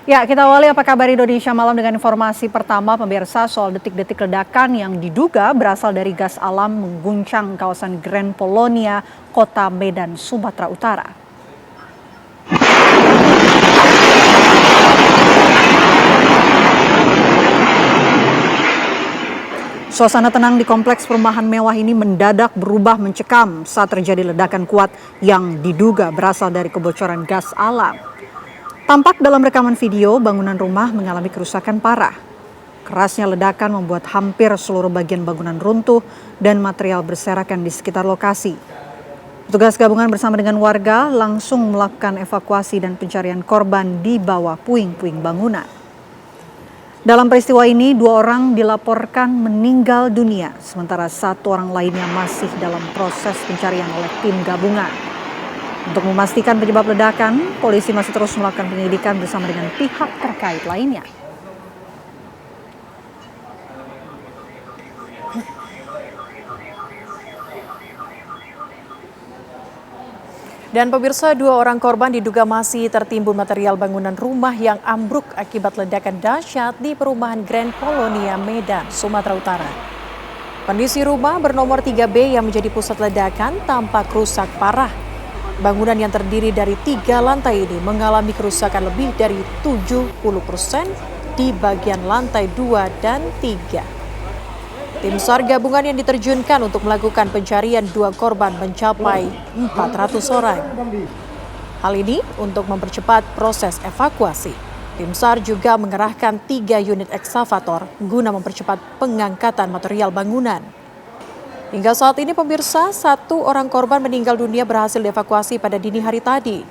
Ya, kita awali apa kabar Indonesia malam dengan informasi pertama pemirsa soal detik-detik ledakan yang diduga berasal dari gas alam mengguncang kawasan Grand Polonia, Kota Medan, Sumatera Utara. Suasana tenang di kompleks perumahan mewah ini mendadak berubah mencekam saat terjadi ledakan kuat yang diduga berasal dari kebocoran gas alam. Tampak dalam rekaman video, bangunan rumah mengalami kerusakan parah. Kerasnya ledakan membuat hampir seluruh bagian bangunan runtuh dan material berserakan di sekitar lokasi. Petugas gabungan bersama dengan warga langsung melakukan evakuasi dan pencarian korban di bawah puing-puing bangunan. Dalam peristiwa ini, 2 orang dilaporkan meninggal dunia, sementara 1 orang lainnya masih dalam proses pencarian oleh tim gabungan. Untuk memastikan penyebab ledakan, polisi masih terus melakukan penyelidikan bersama dengan pihak terkait lainnya. Dan pemirsa, 2 orang korban diduga masih tertimbun material bangunan rumah yang ambruk akibat ledakan dahsyat di perumahan Grand Polonia, Medan, Sumatera Utara. Kondisi rumah bernomor 3B yang menjadi pusat ledakan tampak rusak parah. Bangunan yang terdiri dari 3 lantai ini mengalami kerusakan lebih dari 70% di bagian lantai 2 dan 3. Tim SAR gabungan yang diterjunkan untuk melakukan pencarian 2 korban mencapai 400 orang. Hal ini untuk mempercepat proses evakuasi. Tim SAR juga mengerahkan 3 unit ekskavator guna mempercepat pengangkatan material bangunan. Hingga saat ini pemirsa, 1 orang korban meninggal dunia berhasil dievakuasi pada dini hari tadi.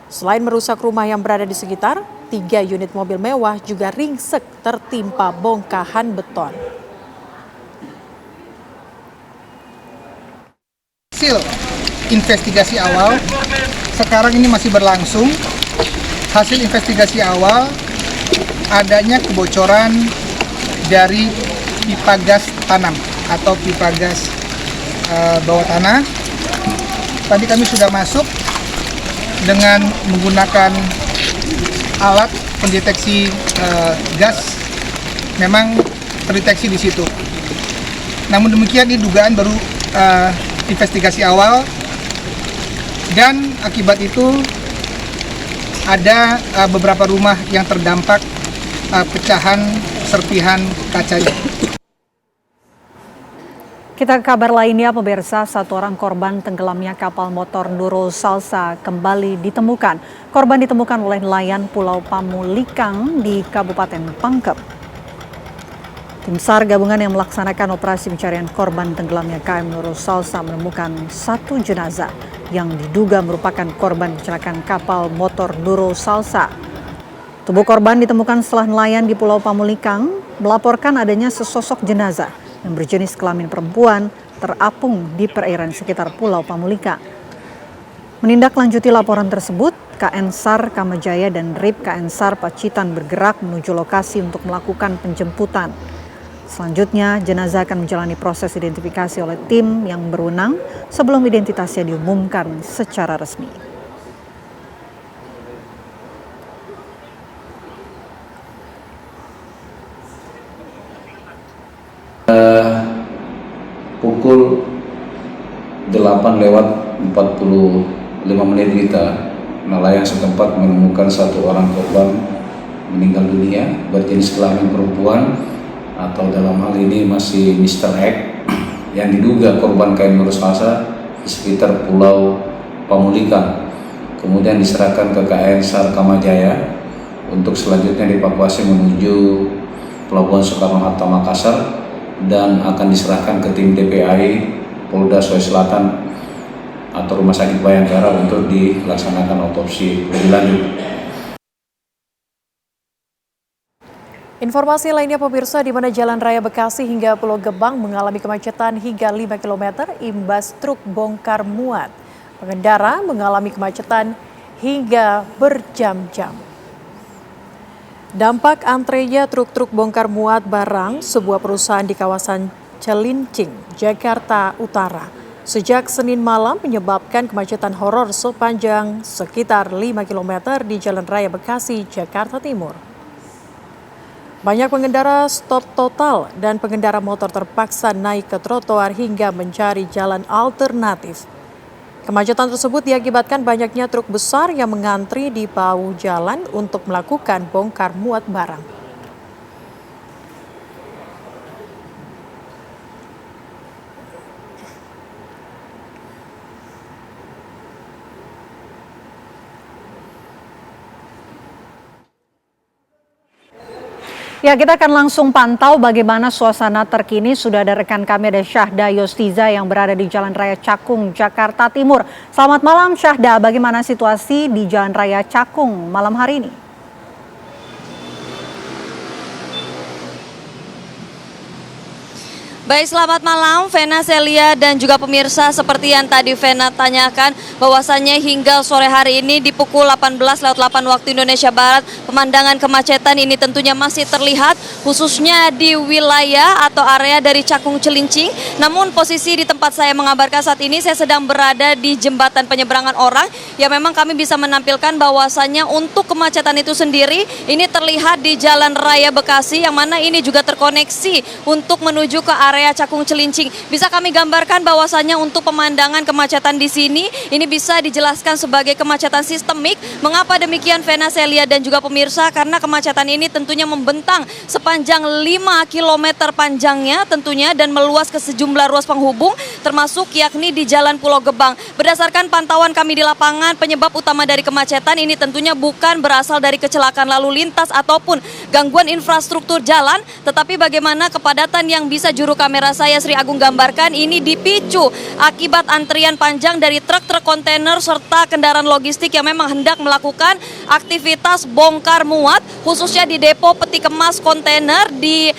Selain merusak rumah yang berada di sekitar, 3 unit mobil mewah juga ringsek tertimpa bongkahan beton. Hasil investigasi awal sekarang ini masih berlangsung. Hasil investigasi awal adanya kebocoran dari pipa gas tanam atau pipa gas bawah tanah. Tadi kami sudah masuk dengan menggunakan alat pendeteksi gas, memang terdeteksi di situ. Namun demikian ini dugaan baru investigasi awal, dan akibat itu ada beberapa rumah yang terdampak pecahan serpihan kacanya. Kita ke kabar lainnya pemirsa, 1 orang korban tenggelamnya kapal motor Nurul Salsa kembali ditemukan. Korban ditemukan oleh nelayan Pulau Pamulikang di Kabupaten Pangkep. Tim SAR gabungan yang melaksanakan operasi pencarian korban tenggelamnya KM Nurul Salsa menemukan 1 jenazah yang diduga merupakan korban kecelakaan kapal motor Nurul Salsa. Tubuh korban ditemukan setelah nelayan di Pulau Pamulikang melaporkan adanya sesosok jenazah yang berjenis kelamin perempuan terapung di perairan sekitar Pulau Pamulikang. Menindaklanjuti laporan tersebut, KN SAR Kamajaya dan RIP KN SAR Pacitan bergerak menuju lokasi untuk melakukan penjemputan. Selanjutnya, jenazah akan menjalani proses identifikasi oleh tim yang berwenang sebelum identitasnya diumumkan secara resmi. Pukul 8:45 kita, nelayan setempat menemukan 1 orang korban meninggal dunia berjenis kelamin perempuan atau dalam hal ini masih Mr. X yang diduga korban KM Nurul Salsa di sekitar Pulau Pamulikang. Kemudian diserahkan ke KN SAR Kamajaya untuk selanjutnya dievakuasi menuju Pelabuhan Soekarno-Hatta Makassar dan akan diserahkan ke tim DPI Polda Sulawesi Selatan atau Rumah Sakit Bayangkara untuk dilaksanakan otopsi lebih lanjut. Informasi lainnya pemirsa, di mana Jalan Raya Bekasi hingga Pulau Gebang mengalami kemacetan hingga 5 km imbas truk bongkar muat. Pengendara mengalami kemacetan hingga berjam-jam. Dampak antrenya truk-truk bongkar muat barang sebuah perusahaan di kawasan Celincing, Jakarta Utara. sejak Senin malam menyebabkan kemacetan horor sepanjang sekitar 5 km di Jalan Raya Bekasi, Jakarta Timur. Banyak pengendara stop total dan pengendara motor terpaksa naik ke trotoar hingga mencari jalan alternatif. Kemacetan tersebut diakibatkan banyaknya truk besar yang mengantri di bahu jalan untuk melakukan bongkar muat barang. Ya, kita akan langsung pantau bagaimana suasana terkini. Sudah ada rekan kami, ada Syahda Yostiza yang berada di Jalan Raya Cakung, Jakarta Timur. Selamat malam Syahda, bagaimana situasi di Jalan Raya Cakung malam hari ini? Baik, selamat malam Vena, Celia dan juga pemirsa. Seperti yang tadi Vena tanyakan, bahwasannya hingga sore hari ini di pukul 18.08 waktu Indonesia Barat, pemandangan kemacetan ini tentunya masih terlihat khususnya di wilayah atau area dari Cakung Cilincing. Namun posisi di tempat saya mengabarkan saat ini, saya sedang berada di jembatan penyeberangan orang. Ya, memang kami bisa menampilkan bahwasannya untuk kemacetan itu sendiri ini terlihat di Jalan Raya Bekasi, yang mana ini juga terkoneksi untuk menuju ke area Cakung Cilincing. Bisa kami gambarkan bahwasannya untuk pemandangan kemacetan di sini ini bisa dijelaskan sebagai kemacetan sistemik. Mengapa demikian Vena, Celia dan juga pemirsa? Karena kemacetan ini tentunya membentang sepanjang 5 km panjangnya tentunya dan meluas ke sejumlah ruas penghubung termasuk yakni di Jalan Pulau Gebang. Berdasarkan pantauan kami di lapangan, penyebab utama dari kemacetan ini tentunya bukan berasal dari kecelakaan lalu lintas ataupun gangguan infrastruktur jalan, tetapi bagaimana kepadatan yang bisa juru kamera saya Sri Agung gambarkan ini dipicu akibat antrian panjang dari truk-truk kontainer serta kendaraan logistik yang memang hendak melakukan aktivitas bongkar muat khususnya di depo peti kemas kontainer di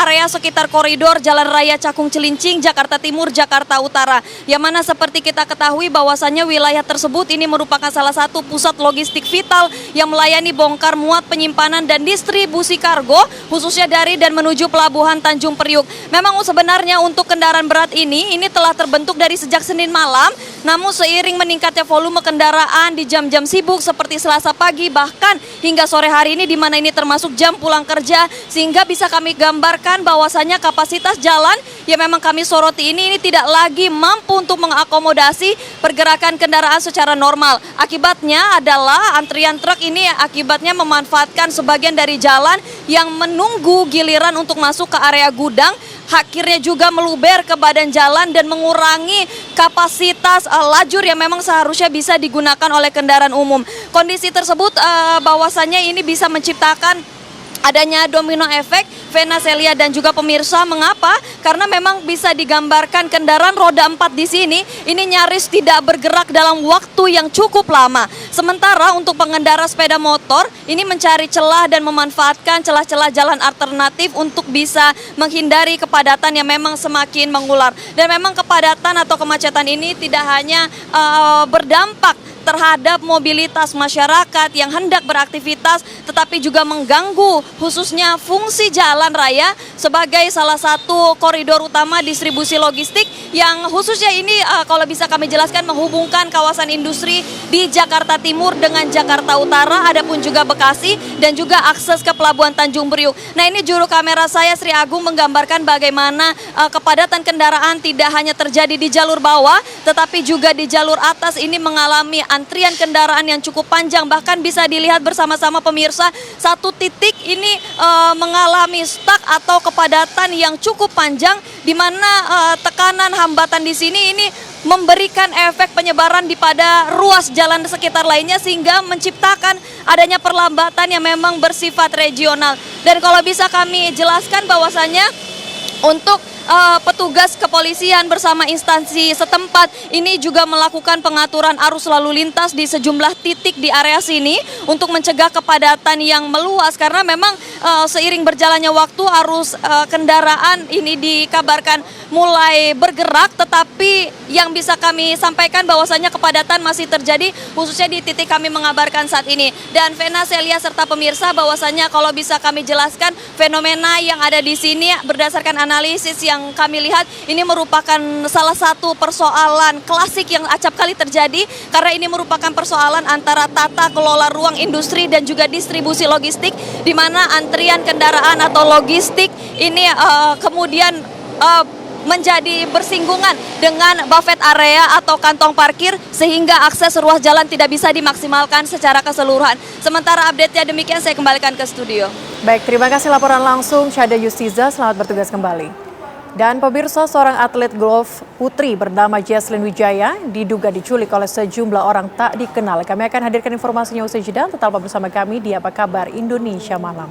area sekitar koridor Jalan Raya Cakung Cilincing, Jakarta Timur, Jakarta Utara. Yang mana seperti kita ketahui bahwasannya wilayah tersebut ini merupakan salah satu pusat logistik vital yang melayani bongkar muat, penyimpanan dan distribusi kargo khususnya dari dan menuju pelabuhan Tanjung Priuk. Memang sebenarnya untuk kendaraan berat ini telah terbentuk dari sejak Senin malam, namun seiring meningkatnya volume kendaraan di jam-jam sibuk seperti Selasa pagi bahkan hingga sore hari ini di mana ini termasuk jam pulang kerja, sehingga bisa kami gambarkan bahwasannya kapasitas jalan yang memang kami soroti ini tidak lagi mampu untuk mengakomodasi pergerakan kendaraan secara normal. Akibatnya adalah antrian truk ini akibatnya memanfaatkan sebagian dari jalan yang menunggu giliran untuk masuk ke area gudang, akhirnya juga meluber ke badan jalan dan mengurangi kapasitas lajur yang memang seharusnya bisa digunakan oleh kendaraan umum. Kondisi tersebut bahwasannya ini bisa menciptakan adanya domino efek, Vena, Celia dan juga pemirsa. Mengapa? Karena memang bisa digambarkan kendaraan roda 4 di sini ini nyaris tidak bergerak dalam waktu yang cukup lama. Sementara untuk pengendara sepeda motor ini mencari celah dan memanfaatkan celah-celah jalan alternatif untuk bisa menghindari kepadatan yang memang semakin mengular. Dan memang kepadatan atau kemacetan ini tidak hanya berdampak terhadap mobilitas masyarakat yang hendak beraktivitas, tetapi juga mengganggu khususnya fungsi jalan raya sebagai salah satu koridor utama distribusi logistik yang khususnya ini kalau bisa kami jelaskan menghubungkan kawasan industri di Jakarta Timur dengan Jakarta Utara, adapun juga Bekasi dan juga akses ke Pelabuhan Tanjung Priuk. Nah, ini juru kamera saya Sri Agung menggambarkan bagaimana kepadatan kendaraan tidak hanya terjadi di jalur bawah, tetapi juga di jalur atas ini mengalami antrian kendaraan yang cukup panjang. Bahkan bisa dilihat bersama-sama pemirsa, satu titik ini mengalami stuck atau kepadatan yang cukup panjang, di mana tekanan hambatan di sini ini memberikan efek penyebaran di pada ruas jalan sekitar lainnya sehingga menciptakan adanya perlambatan yang memang bersifat regional. Dan kalau bisa kami jelaskan bahwasannya untuk petugas kepolisian bersama instansi setempat ini juga melakukan pengaturan arus lalu lintas di sejumlah titik di area sini untuk mencegah kepadatan yang meluas, karena memang seiring berjalannya waktu arus kendaraan ini dikabarkan mulai bergerak, tetapi yang bisa kami sampaikan bahwasannya kepadatan masih terjadi khususnya di titik kami mengabarkan saat ini. Dan Vena, Celia serta pemirsa, bahwasannya kalau bisa kami jelaskan fenomena yang ada di sini berdasarkan analisis yang yang kami lihat ini merupakan salah satu persoalan klasik yang acap kali terjadi karena ini merupakan persoalan antara tata kelola ruang industri dan juga distribusi logistik, di mana antrian kendaraan atau logistik ini kemudian menjadi bersinggungan dengan buffet area atau kantong parkir sehingga akses ruas jalan tidak bisa dimaksimalkan secara keseluruhan. Sementara update-nya demikian, saya kembalikan ke studio. Baik, terima kasih laporan langsung Syahda Yustiza, selamat bertugas kembali. Dan pemirsa, seorang atlet golf putri bernama Jesslyn Wijaya diduga diculik oleh sejumlah orang tak dikenal. Kami akan hadirkan informasinya usai jeda, tetaplah bersama kami di Apa Kabar Indonesia Malam.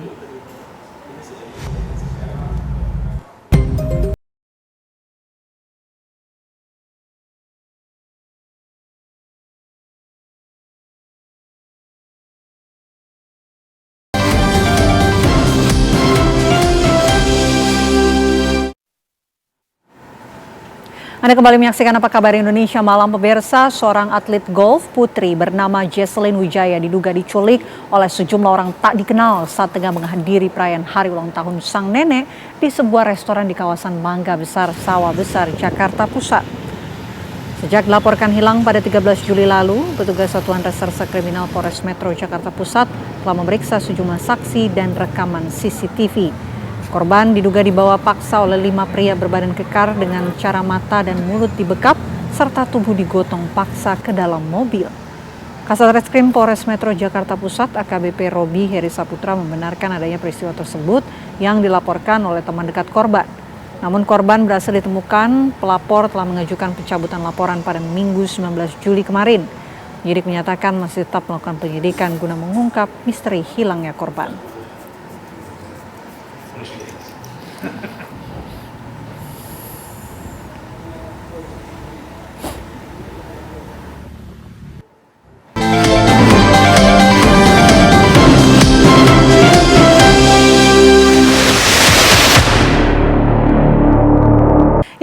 Anda kembali menyaksikan Apa Kabar Indonesia Malam, pemirsa. Seorang atlet golf putri bernama Jesslyn Wijaya diduga diculik oleh sejumlah orang tak dikenal saat tengah menghadiri perayaan hari ulang tahun sang nenek di sebuah restoran di kawasan Mangga Besar, Sawah Besar, Jakarta Pusat. Sejak dilaporkan hilang pada 13 Juli lalu, petugas Satuan Reserse Kriminal Polres Metro Jakarta Pusat telah memeriksa sejumlah saksi dan rekaman CCTV. Korban diduga dibawa paksa oleh 5 pria berbadan kekar dengan cara mata dan mulut dibekap serta tubuh digotong paksa ke dalam mobil. Kasat Reskrim Polres Metro Jakarta Pusat AKBP Robi Heri Saputra membenarkan adanya peristiwa tersebut yang dilaporkan oleh teman dekat korban. Namun korban berhasil ditemukan, pelapor telah mengajukan pencabutan laporan pada Minggu 19 Juli kemarin. Penyidik menyatakan masih tetap melakukan penyidikan guna mengungkap misteri hilangnya korban.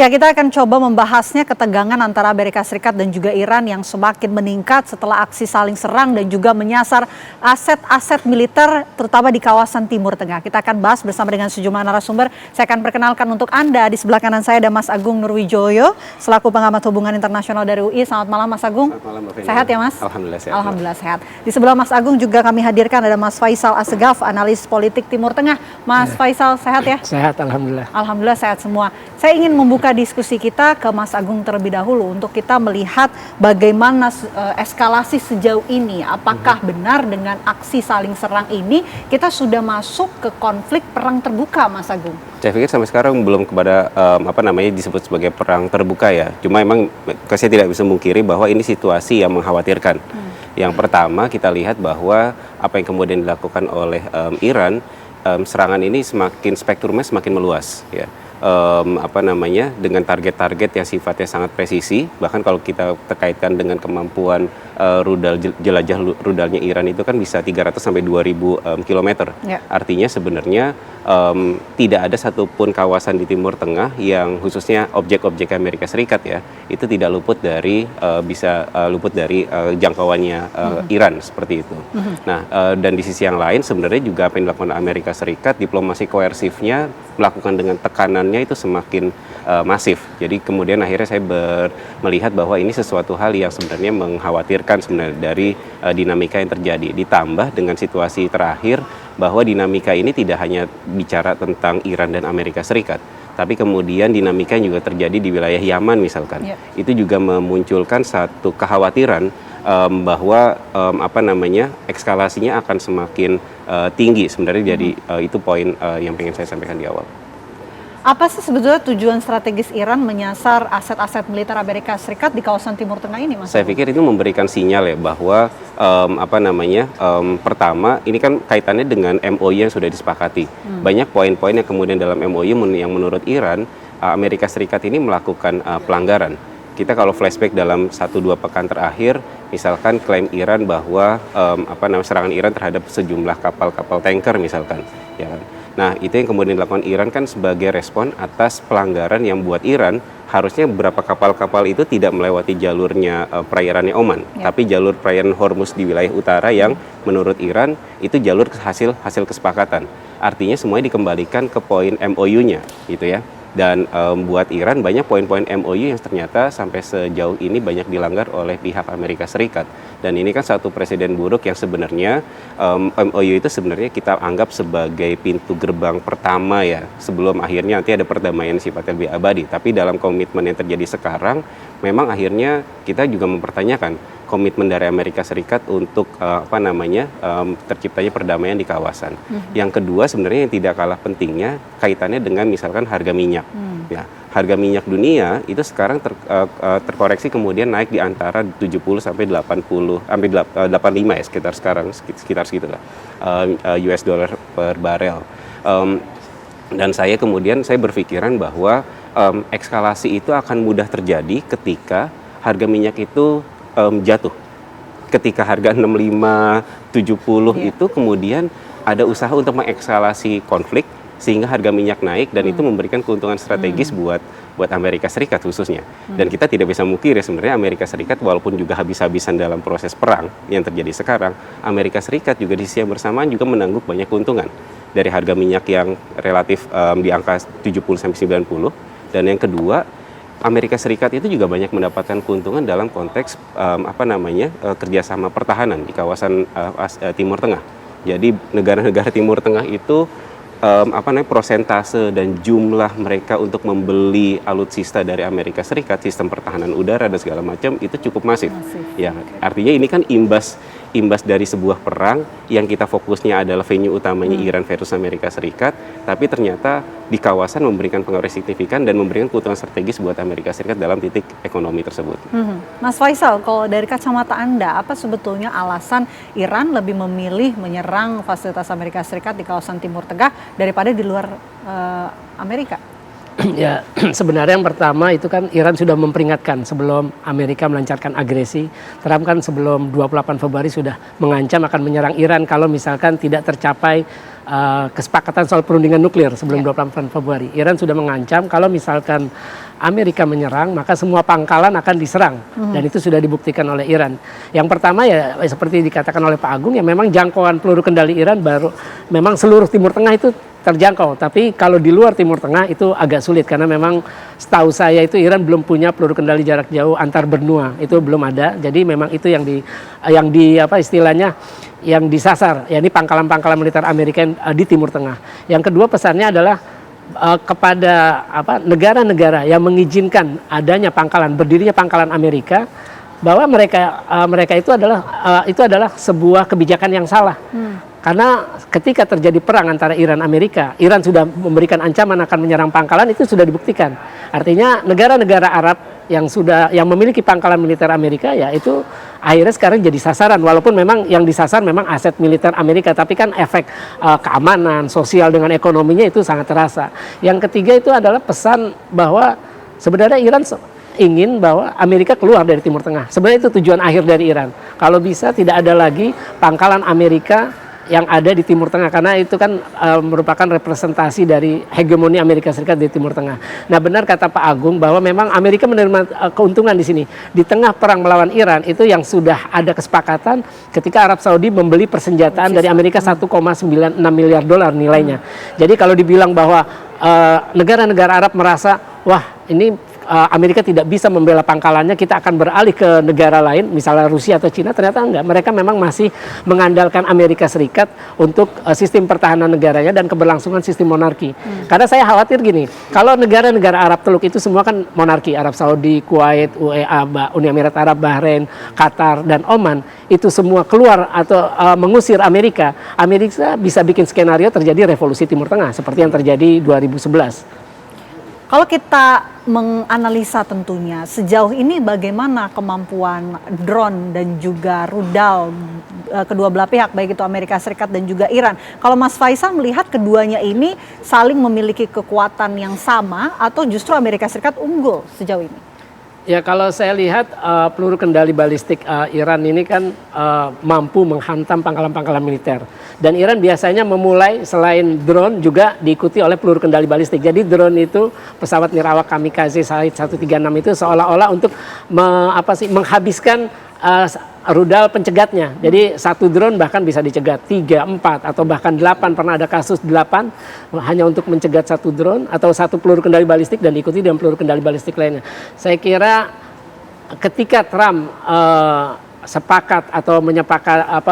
Ya, kita akan coba membahasnya ketegangan antara Amerika Serikat dan juga Iran yang semakin meningkat setelah aksi saling serang dan juga menyasar aset-aset militer terutama di kawasan Timur Tengah. Kita akan bahas bersama dengan sejumlah narasumber. Saya akan perkenalkan untuk Anda, di sebelah kanan saya ada Mas Agung Nurwijoyo selaku pengamat hubungan internasional dari UI. Selamat malam Mas Agung. Selamat malam, Mbak Feni. Sehat ya Mas? Alhamdulillah sehat. Alhamdulillah sehat. Di sebelah Mas Agung juga kami hadirkan ada Mas Faisal Assegaf, analis politik Timur Tengah. Mas Faisal sehat ya? Sehat, alhamdulillah. Alhamdulillah sehat semua. Saya ingin membuka diskusi kita ke Mas Agung terlebih dahulu untuk kita melihat bagaimana eskalasi sejauh ini. Apakah benar dengan aksi saling serang ini kita sudah masuk ke konflik perang terbuka, Mas Agung? Saya pikir sampai sekarang belum kepada disebut sebagai perang terbuka ya. Cuma memang saya tidak bisa memungkiri bahwa ini situasi yang mengkhawatirkan. Yang pertama kita lihat bahwa apa yang kemudian dilakukan oleh Iran, serangan ini spektrumnya semakin meluas ya. Dengan target-target yang sifatnya sangat presisi, bahkan kalau kita terkaitkan dengan kemampuan jelajah rudalnya Iran itu kan bisa 300 sampai 2000 km. Ya. Artinya sebenarnya tidak ada satupun kawasan di Timur Tengah yang khususnya objek-objek Amerika Serikat ya itu tidak luput dari jangkauannya Iran seperti itu. Nah, dan di sisi yang lain sebenarnya juga apa yang dilakukan Amerika Serikat, diplomasi koersifnya melakukan dengan tekanannya itu semakin masif. Jadi kemudian akhirnya saya melihat bahwa ini sesuatu hal yang sebenarnya mengkhawatirkan sebenarnya dari dinamika yang terjadi. Ditambah dengan situasi terakhir bahwa dinamika ini tidak hanya bicara tentang Iran dan Amerika Serikat, tapi kemudian dinamika yang juga terjadi di wilayah Yaman misalkan. Itu juga memunculkan satu kekhawatiran bahwa eskalasinya akan semakin tinggi sebenarnya. Jadi itu poin yang pengen saya sampaikan di awal. Apa sih sebetulnya tujuan strategis Iran menyasar aset-aset militer Amerika Serikat di kawasan Timur Tengah ini, Mas? Saya pikir itu memberikan sinyal ya bahwa pertama ini kan kaitannya dengan MOU yang sudah disepakati. Banyak poin-poin yang kemudian dalam MOU yang menurut Iran Amerika Serikat ini melakukan pelanggaran. Kita kalau flashback dalam 1-2 pekan terakhir, misalkan klaim Iran bahwa serangan Iran terhadap sejumlah kapal-kapal tanker misalkan, ya kan. Nah, itu yang kemudian dilakukan Iran kan sebagai respon atas pelanggaran yang buat Iran harusnya beberapa kapal-kapal itu tidak melewati jalurnya perairannya Oman, tapi jalur perairan Hormuz di wilayah utara yang menurut Iran itu jalur hasil kesepakatan. Artinya semuanya dikembalikan ke poin MOU-nya, gitu ya. Dan buat Iran banyak poin-poin MOU yang ternyata sampai sejauh ini banyak dilanggar oleh pihak Amerika Serikat. Dan ini kan satu presiden buruk yang sebenarnya MOU itu sebenarnya kita anggap sebagai pintu gerbang pertama ya, sebelum akhirnya nanti ada perdamaian sifatnya lebih abadi. Tapi dalam komitmen yang terjadi sekarang, memang akhirnya kita juga mempertanyakan komitmen dari Amerika Serikat untuk terciptanya perdamaian di kawasan. Yang kedua sebenarnya yang tidak kalah pentingnya kaitannya dengan misalkan harga minyak. Ya, harga minyak dunia itu sekarang terkoreksi kemudian naik di antara 70 sampai 80 sampai 85 ya sekitar segitulah US dollar per barel. Dan saya berpikiran bahwa eskalasi itu akan mudah terjadi ketika harga minyak itu jatuh. Ketika harga 65, 70 itu kemudian ada usaha untuk mengekskalasi konflik sehingga harga minyak naik dan itu memberikan keuntungan strategis buat Amerika Serikat khususnya. Dan kita tidak bisa mungkiri sebenarnya Amerika Serikat walaupun juga habis-habisan dalam proses perang yang terjadi sekarang, Amerika Serikat juga di sisi yang bersamaan juga menangguk banyak keuntungan dari harga minyak yang relatif di angka 70 sampai 90. Dan yang kedua, Amerika Serikat itu juga banyak mendapatkan keuntungan dalam konteks kerjasama pertahanan di kawasan Timur Tengah. Jadi negara-negara Timur Tengah itu prosentase dan jumlah mereka untuk membeli alutsista dari Amerika Serikat, sistem pertahanan udara dan segala macam itu cukup masif. Ya, artinya ini kan imbas dari sebuah perang yang kita fokusnya adalah venue utamanya Iran versus Amerika Serikat, tapi ternyata di kawasan memberikan pengaruh signifikan dan memberikan keuntungan strategis buat Amerika Serikat dalam titik ekonomi tersebut. Mas Faisal, kalau dari kacamata Anda, apa sebetulnya alasan Iran lebih memilih menyerang fasilitas Amerika Serikat di kawasan Timur Tengah daripada di luar Amerika? Ya, sebenarnya yang pertama itu kan Iran sudah memperingatkan sebelum Amerika melancarkan agresi. Trump kan sebelum 28 Februari sudah mengancam akan menyerang Iran kalau misalkan tidak tercapai kesepakatan soal perundingan nuklir sebelum 28 Februari. Iran sudah mengancam kalau misalkan Amerika menyerang maka semua pangkalan akan diserang dan itu sudah dibuktikan oleh Iran. Yang pertama ya seperti dikatakan oleh Pak Agung ya memang jangkauan peluru kendali Iran baru memang seluruh Timur Tengah itu terjangkau, tapi kalau di luar Timur Tengah itu agak sulit karena memang setahu saya itu Iran belum punya peluru kendali jarak jauh antar benua, itu belum ada. Jadi memang itu yang yang disasar, yakni pangkalan-pangkalan militer Amerika di Timur Tengah. Yang kedua pesannya adalah kepada negara-negara yang mengizinkan adanya berdirinya pangkalan Amerika, bahwa mereka itu adalah sebuah kebijakan yang salah. Karena ketika terjadi perang antara Iran dan Amerika, Iran sudah memberikan ancaman akan menyerang pangkalan, itu sudah dibuktikan. Artinya negara-negara Arab yang memiliki pangkalan militer Amerika ya itu akhirnya sekarang jadi sasaran, walaupun memang yang disasar memang aset militer Amerika, tapi kan efek keamanan, sosial dengan ekonominya itu sangat terasa. Yang ketiga itu adalah pesan bahwa sebenarnya Iran ingin bahwa Amerika keluar dari Timur Tengah. Sebenarnya itu tujuan akhir dari Iran. Kalau bisa tidak ada lagi pangkalan Amerika yang ada di Timur Tengah, karena itu kan merupakan representasi dari hegemoni Amerika Serikat di Timur Tengah. Nah, benar kata Pak Agung bahwa memang Amerika menerima keuntungan di sini. Di tengah perang melawan Iran itu yang sudah ada kesepakatan ketika Arab Saudi membeli persenjataan dari Amerika 1,96 miliar dolar nilainya. Jadi kalau dibilang bahwa negara-negara Arab merasa wah ini Amerika tidak bisa membela pangkalannya, kita akan beralih ke negara lain, misalnya Rusia atau Cina, ternyata enggak. Mereka memang masih mengandalkan Amerika Serikat untuk sistem pertahanan negaranya dan keberlangsungan sistem monarki. Karena saya khawatir gini, kalau negara-negara Arab Teluk itu semua kan monarki, Arab Saudi, Kuwait, UEA, Uni Emirat Arab, Bahrain, Qatar, dan Oman, itu semua keluar atau mengusir Amerika, Amerika bisa bikin skenario terjadi revolusi Timur Tengah seperti yang terjadi 2011. Kalau kita menganalisa tentunya sejauh ini bagaimana kemampuan drone dan juga rudal kedua belah pihak, baik itu Amerika Serikat dan juga Iran. Kalau Mas Faisal melihat keduanya ini saling memiliki kekuatan yang sama atau justru Amerika Serikat unggul sejauh ini? Ya, kalau saya lihat peluru kendali balistik Iran ini kan mampu menghantam pangkalan-pangkalan militer. Dan Iran biasanya memulai selain drone juga diikuti oleh peluru kendali balistik. Jadi drone itu pesawat nirawak kamikaze Shahed 136 itu seolah-olah untuk menghabiskan rudal pencegatnya. Jadi satu drone bahkan bisa dicegat 3, 4 atau bahkan 8, pernah ada kasus 8 hanya untuk mencegat satu drone atau satu peluru kendali balistik dan diikuti dengan peluru kendali balistik lainnya. Saya kira ketika Trump sepakat atau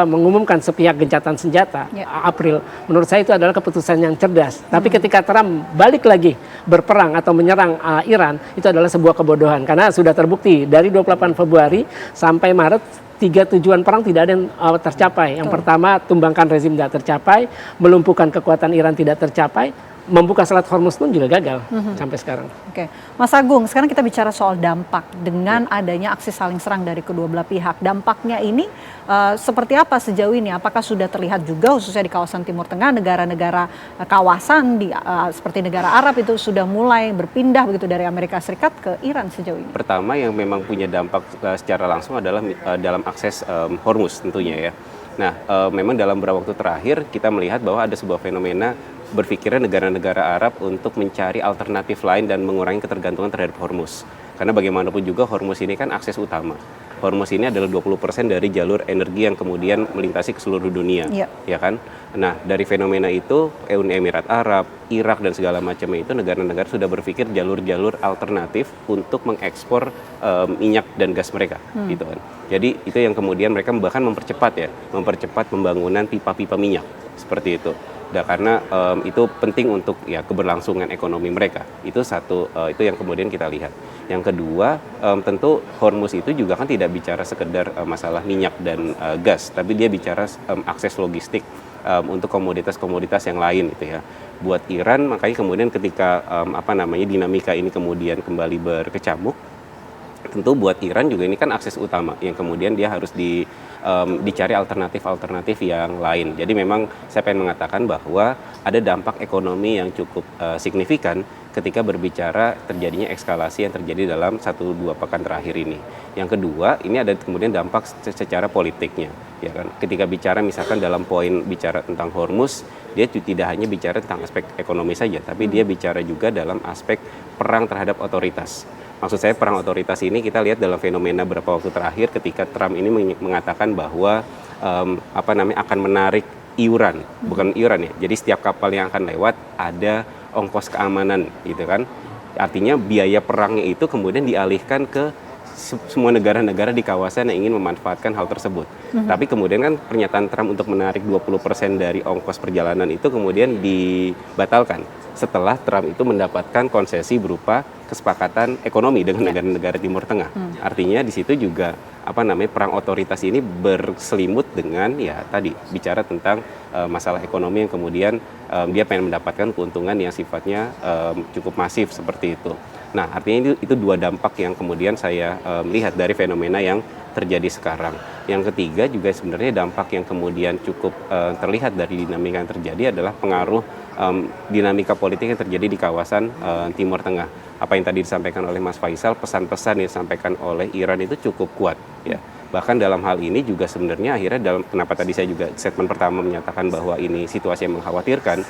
mengumumkan sepihak gencatan senjata April, menurut saya itu adalah keputusan yang cerdas. Tapi ketika Trump balik lagi berperang atau menyerang Iran, itu adalah sebuah kebodohan karena sudah terbukti dari 28 Februari sampai Maret 3 tujuan perang tidak ada yang tercapai. Yang pertama, tumbangkan rezim tidak tercapai, melumpuhkan kekuatan Iran tidak tercapai, membuka Selat Hormuz pun juga gagal sampai sekarang. Oke, Mas Agung, sekarang kita bicara soal dampak dengan adanya aksi saling serang dari kedua belah pihak. Dampaknya ini seperti apa sejauh ini? Apakah sudah terlihat juga khususnya di kawasan Timur Tengah, negara-negara kawasan seperti negara Arab itu sudah mulai berpindah begitu dari Amerika Serikat ke Iran sejauh ini? Pertama yang memang punya dampak secara langsung adalah dalam akses Hormuz tentunya ya. Nah, memang dalam beberapa waktu terakhir kita melihat bahwa ada sebuah fenomena berpikirnya negara-negara Arab untuk mencari alternatif lain dan mengurangi ketergantungan terhadap Hormuz. Karena bagaimanapun juga Hormuz ini kan akses utama. Hormuz ini adalah 20% dari jalur energi yang kemudian melintasi ke seluruh dunia, ya kan? Nah, dari fenomena itu, Uni Emirat Arab, Irak dan segala macamnya itu negara-negara sudah berpikir jalur-jalur alternatif untuk mengekspor minyak dan gas mereka, gitu kan. Jadi itu yang kemudian mereka bahkan mempercepat pembangunan pipa-pipa minyak seperti itu. Nah, karena itu penting untuk ya keberlangsungan ekonomi mereka. Itu satu, itu yang kemudian kita lihat. Yang kedua, tentu Hormuz itu juga kan tidak bicara sekedar masalah minyak dan gas, tapi dia bicara akses logistik untuk komoditas-komoditas yang lain gitu ya. Buat Iran, makanya kemudian ketika dinamika ini kemudian kembali berkecamuk, tentu buat Iran juga ini kan akses utama yang kemudian dia harus dicari alternatif-alternatif yang lain. Jadi memang saya pengen mengatakan bahwa ada dampak ekonomi yang cukup signifikan ketika berbicara terjadinya eskalasi yang terjadi dalam 1-2 pekan terakhir ini. Yang kedua, ini ada kemudian dampak secara politiknya, ya kan. Ketika bicara misalkan dalam poin bicara tentang Hormuz, dia tidak hanya bicara tentang aspek ekonomi saja, tapi dia bicara juga dalam aspek perang terhadap otoritas. Maksud saya perang otoritas ini kita lihat dalam fenomena beberapa waktu terakhir ketika Trump ini mengatakan bahwa akan menarik iuran, bukan iuran ya. Jadi setiap kapal yang akan lewat ada ongkos keamanan gitu kan. Artinya biaya perangnya itu kemudian dialihkan ke semua negara-negara di kawasan yang ingin memanfaatkan hal tersebut. Tapi kemudian kan pernyataan Trump untuk menarik 20% dari ongkos perjalanan itu kemudian dibatalkan setelah Trump itu mendapatkan konsesi berupa kesepakatan ekonomi dengan negara-negara Timur Tengah. Artinya di situ juga perang otoritas ini berselimut dengan ya tadi bicara tentang masalah ekonomi yang kemudian dia pengen mendapatkan keuntungan yang sifatnya cukup masif seperti itu. Nah, artinya itu dua dampak yang kemudian saya lihat dari fenomena yang terjadi sekarang. Yang ketiga juga sebenarnya dampak yang kemudian cukup terlihat dari dinamika yang terjadi adalah pengaruh dinamika politik yang terjadi di kawasan Timur Tengah. Apa yang tadi disampaikan oleh Mas Faisal, pesan-pesan yang disampaikan oleh Iran itu cukup kuat, ya. Bahkan dalam hal ini juga sebenarnya akhirnya kenapa tadi saya juga statement pertama menyatakan bahwa ini situasi yang mengkhawatirkan,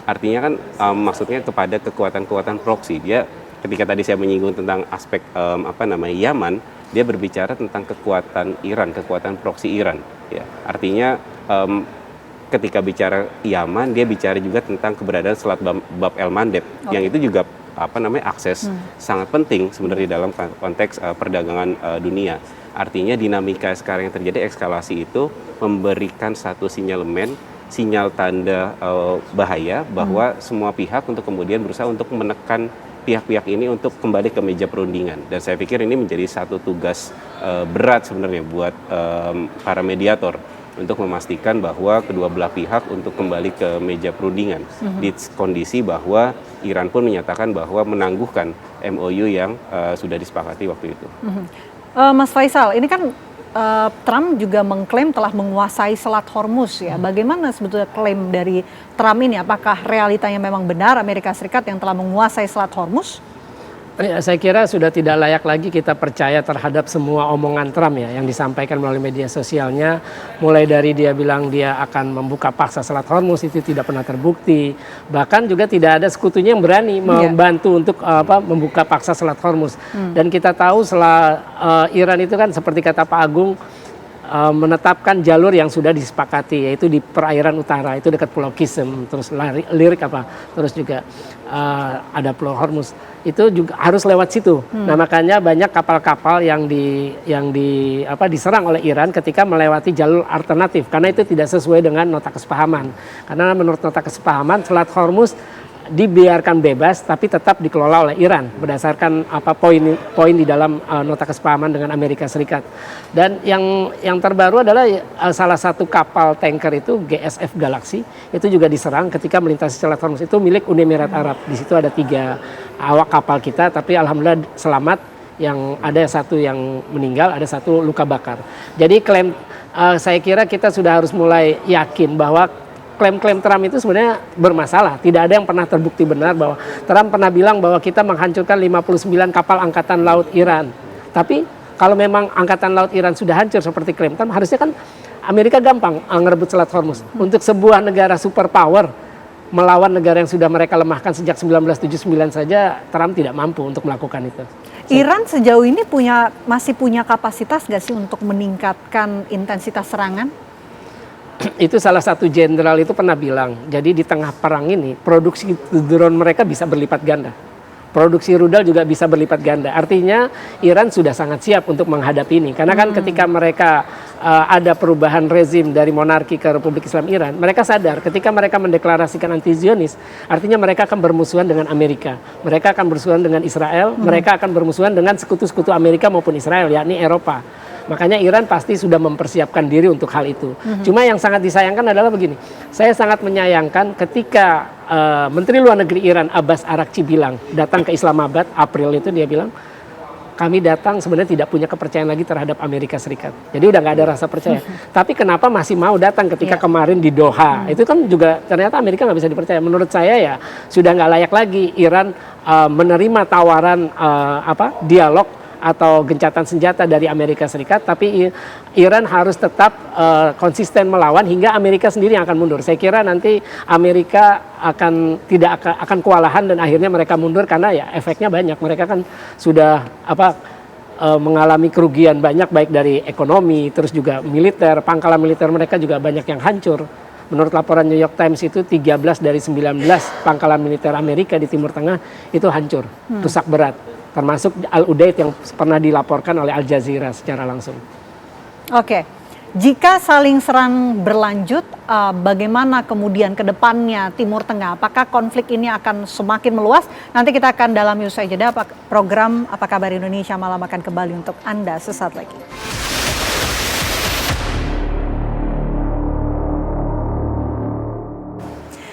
artinya kan maksudnya kepada kekuatan-kekuatan proksi. Dia ketika tadi saya menyinggung tentang aspek Yaman, dia berbicara tentang kekuatan Iran, kekuatan proksi Iran, ya. Artinya ketika bicara Yaman, dia bicara juga tentang keberadaan Selat Bab el Mandeb, yang itu juga akses sangat penting sebenarnya dalam konteks perdagangan dunia. Artinya dinamika sekarang yang terjadi eskalasi itu memberikan satu sinyal tanda bahaya bahwa semua pihak untuk kemudian berusaha untuk menekan pihak-pihak ini untuk kembali ke meja perundingan. Dan saya pikir ini menjadi satu tugas berat sebenarnya buat para mediator untuk memastikan bahwa kedua belah pihak untuk kembali ke meja perundingan di kondisi bahwa Iran pun menyatakan bahwa menangguhkan MOU yang sudah disepakati waktu itu. Mas Faisal, ini kan Trump juga mengklaim telah menguasai Selat Hormuz ya. Bagaimana sebetulnya klaim dari Trump ini? Apakah realitanya memang benar Amerika Serikat yang telah menguasai Selat Hormuz? Saya kira sudah tidak layak lagi kita percaya terhadap semua omongan Trump ya yang disampaikan melalui media sosialnya. Mulai dari dia bilang dia akan membuka paksa Selat Hormuz itu tidak pernah terbukti. Bahkan juga tidak ada sekutunya yang berani membantu untuk membuka paksa Selat Hormuz. Dan kita tahu Iran itu kan seperti kata Pak Agung, menetapkan jalur yang sudah disepakati, yaitu di perairan utara, itu dekat Pulau Kisem, terus Lirik terus juga ada Pulau Hormuz, itu juga harus lewat situ. Nah makanya banyak kapal-kapal yang diserang oleh Iran ketika melewati jalur alternatif, karena itu tidak sesuai dengan nota kesepahaman. Karena menurut nota kesepahaman Selat Hormuz dibiarkan bebas tapi tetap dikelola oleh Iran berdasarkan poin di dalam nota kesepahaman dengan Amerika Serikat. Dan yang terbaru adalah salah satu kapal tanker itu GSF Galaxy itu juga diserang ketika melintasi Selat Hormuz, itu milik Uni Emirat Arab. Di situ ada 3 awak kapal kita, tapi alhamdulillah selamat. Yang ada 1 yang meninggal, ada 1 luka bakar. Jadi klaim saya kira kita sudah harus mulai yakin bahwa klaim-klaim Trump itu sebenarnya bermasalah. Tidak ada yang pernah terbukti benar bahwa Trump pernah bilang bahwa kita menghancurkan 59 kapal angkatan laut Iran. Tapi kalau memang angkatan laut Iran sudah hancur seperti klaim Trump, harusnya kan Amerika gampang ngerebut Selat Hormuz. Untuk sebuah negara superpower melawan negara yang sudah mereka lemahkan sejak 1979 saja, Trump tidak mampu untuk melakukan itu. Iran sejauh ini masih punya kapasitas nggak sih untuk meningkatkan intensitas serangan? Itu salah satu jenderal itu pernah bilang, jadi di tengah perang ini produksi drone mereka bisa berlipat ganda, produksi rudal juga bisa berlipat ganda. Artinya Iran sudah sangat siap untuk menghadapi ini, karena kan ketika mereka ada perubahan rezim dari monarki ke Republik Islam Iran, mereka sadar ketika mereka mendeklarasikan anti Zionis, artinya mereka akan bermusuhan dengan Amerika, mereka akan bermusuhan dengan Israel, mereka akan bermusuhan dengan sekutu-sekutu Amerika maupun Israel, yakni Eropa. Makanya Iran pasti sudah mempersiapkan diri untuk hal itu. Cuma yang sangat disayangkan adalah begini, saya sangat menyayangkan ketika Menteri Luar Negeri Iran Abbas Araghchi bilang, datang ke Islamabad, April itu dia bilang, kami datang sebenarnya tidak punya kepercayaan lagi terhadap Amerika Serikat. Jadi udah nggak ada rasa percaya. Tapi kenapa masih mau datang ketika kemarin di Doha? Itu kan juga ternyata Amerika nggak bisa dipercaya. Menurut saya ya sudah nggak layak lagi Iran menerima tawaran dialog atau gencatan senjata dari Amerika Serikat, tapi Iran harus tetap konsisten melawan hingga Amerika sendiri yang akan mundur. Saya kira nanti Amerika akan kewalahan dan akhirnya mereka mundur, karena ya efeknya banyak. Mereka kan sudah mengalami kerugian banyak, baik dari ekonomi, terus juga militer, pangkalan militer mereka juga banyak yang hancur. Menurut laporan New York Times itu 13 dari 19 pangkalan militer Amerika di Timur Tengah itu hancur, rusak berat. Termasuk Al-Udeid yang pernah dilaporkan oleh Al Jazeera secara langsung. Oke, jika saling serang berlanjut, bagaimana kemudian ke depannya Timur Tengah? Apakah konflik ini akan semakin meluas? Nanti kita akan dalami usai jeda. Program Apa Kabar Indonesia Malam akan kembali untuk Anda sesaat lagi.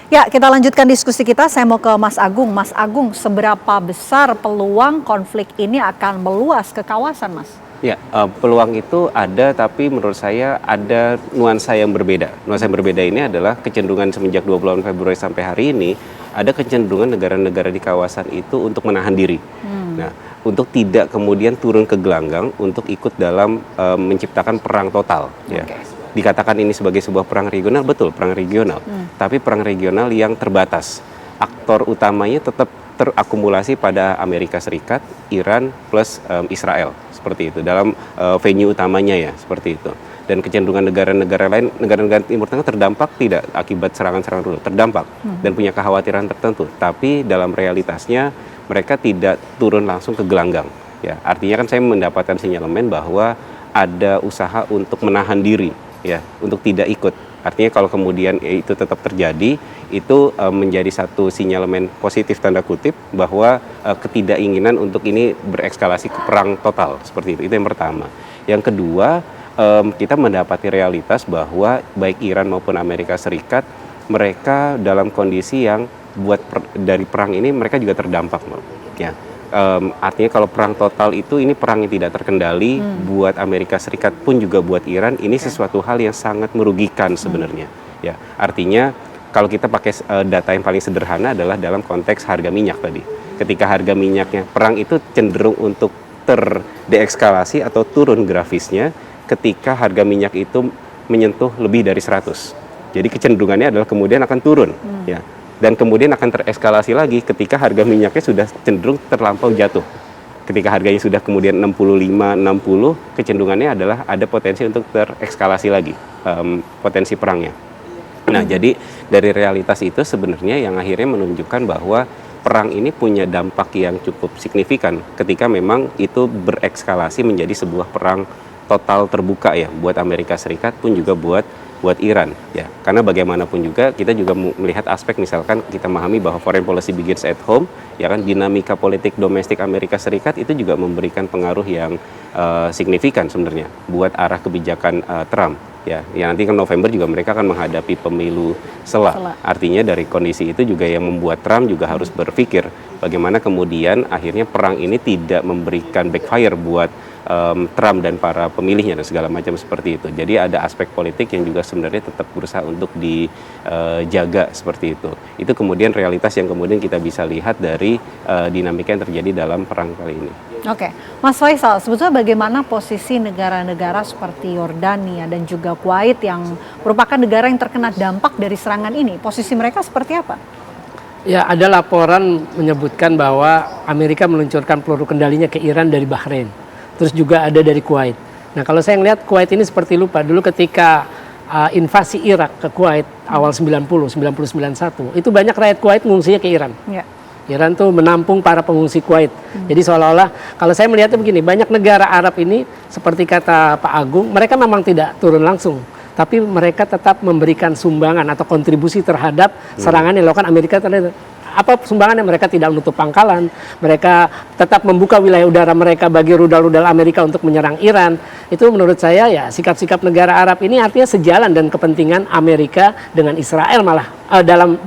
Ya, kita lanjutkan diskusi kita. Saya mau ke Mas Agung. Mas Agung, seberapa besar peluang konflik ini akan meluas ke kawasan, Mas? Ya, peluang itu ada, tapi menurut saya ada nuansa yang berbeda. Nuansa yang berbeda ini adalah kecenderungan semenjak 28 Februari sampai hari ini, ada kecenderungan negara-negara di kawasan itu untuk menahan diri. Nah, untuk tidak kemudian turun ke gelanggang untuk ikut dalam menciptakan perang total. Ya. Dikatakan ini sebagai sebuah perang regional, betul, perang regional. Tapi perang regional yang terbatas. Aktor utamanya tetap terakumulasi pada Amerika Serikat, Iran, plus Israel. Seperti itu, dalam venue utamanya ya, seperti itu. Dan kecenderungan negara-negara lain, negara-negara Timur Tengah terdampak tidak akibat serangan-serangan rudal, terdampak. Dan punya kekhawatiran tertentu. Tapi dalam realitasnya, mereka tidak turun langsung ke gelanggang. Ya, artinya kan saya mendapatkan sinyalemen bahwa ada usaha untuk menahan diri. Ya, untuk tidak ikut. Artinya kalau kemudian itu tetap terjadi, itu menjadi satu sinyalemen positif tanda kutip bahwa ketidakinginan untuk ini berekskalasi ke perang total seperti itu. Itu yang pertama. Yang kedua, kita mendapati realitas bahwa baik Iran maupun Amerika Serikat mereka dalam kondisi yang dari perang ini mereka juga terdampak, ya. Artinya kalau perang total itu ini perang yang tidak terkendali buat Amerika Serikat pun juga buat Iran, ini sesuatu hal yang sangat merugikan sebenarnya. Ya, artinya kalau kita pakai data yang paling sederhana adalah dalam konteks harga minyak tadi. Ketika harga minyaknya, perang itu cenderung untuk terdeeskalasi atau turun grafisnya ketika harga minyak itu menyentuh lebih dari 100. Jadi kecenderungannya adalah kemudian akan turun, ya. Dan kemudian akan tereskalasi lagi ketika harga minyaknya sudah cenderung terlampau jatuh. ketika harganya sudah kemudian 65, 60, kecenderungannya adalah ada potensi untuk terekskalasi lagi potensi perangnya. Nah, jadi dari realitas itu sebenarnya yang akhirnya menunjukkan bahwa perang ini punya dampak yang cukup signifikan ketika memang itu berekskalasi menjadi sebuah perang total terbuka ya buat Amerika Serikat pun juga buat Iran ya, karena bagaimanapun juga kita juga melihat aspek misalkan kita memahami bahwa foreign policy begins at home ya kan, dinamika politik domestik Amerika Serikat itu juga memberikan pengaruh yang signifikan sebenarnya buat arah kebijakan Trump ya, yang nanti kan November juga mereka akan menghadapi pemilu sela. Artinya dari kondisi itu juga yang membuat Trump juga harus berpikir bagaimana kemudian akhirnya perang ini tidak memberikan backfire buat Trump dan para pemilihnya dan segala macam seperti itu. Jadi ada aspek politik yang juga sebenarnya tetap berusaha untuk dijaga seperti itu. Itu kemudian realitas yang kemudian kita bisa lihat dari dinamika yang terjadi dalam perang kali ini. Oke, Mas Faisal, sebetulnya bagaimana posisi negara-negara seperti Yordania dan juga Kuwait yang merupakan negara yang terkena dampak dari serangan ini? Posisi mereka seperti apa? Ya, ada laporan menyebutkan bahwa Amerika meluncurkan peluru kendalinya ke Iran dari Bahrain. Terus juga ada dari Kuwait. Nah, kalau saya ngelihat Kuwait ini seperti lupa. Dulu ketika invasi Irak ke Kuwait awal 91, itu banyak rakyat Kuwait mengungsinya ke Iran. Ya. Iran tuh menampung para pengungsi Kuwait. Jadi seolah-olah, kalau saya melihatnya begini, banyak negara Arab ini seperti kata Pak Agung, mereka memang tidak turun langsung. Tapi mereka tetap memberikan sumbangan atau kontribusi terhadap serangan yang dilakukan Amerika terhadap apa sumbangannya. Mereka tidak menutup pangkalan, mereka tetap membuka wilayah udara mereka bagi rudal-rudal Amerika untuk menyerang Iran. Itu menurut saya ya sikap-sikap negara Arab ini artinya sejalan dan kepentingan Amerika dengan Israel malah dalam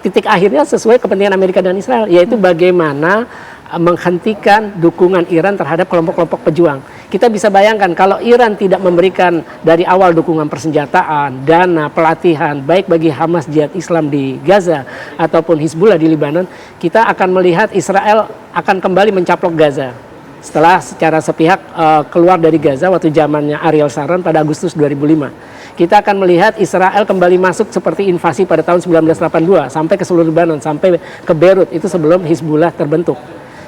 titik akhirnya sesuai kepentingan Amerika dan Israel, yaitu bagaimana menghentikan dukungan Iran terhadap kelompok-kelompok pejuang. Kita bisa bayangkan kalau Iran tidak memberikan dari awal dukungan persenjataan, dana, pelatihan, baik bagi Hamas Jihad Islam di Gaza ataupun Hizbullah di Lebanon, kita akan melihat Israel akan kembali mencaplok Gaza. Setelah secara sepihak keluar dari Gaza waktu zamannya Ariel Sharon pada Agustus 2005. Kita akan melihat Israel kembali masuk seperti invasi pada tahun 1982 sampai ke seluruh Lebanon, sampai ke Beirut, itu sebelum Hizbullah terbentuk.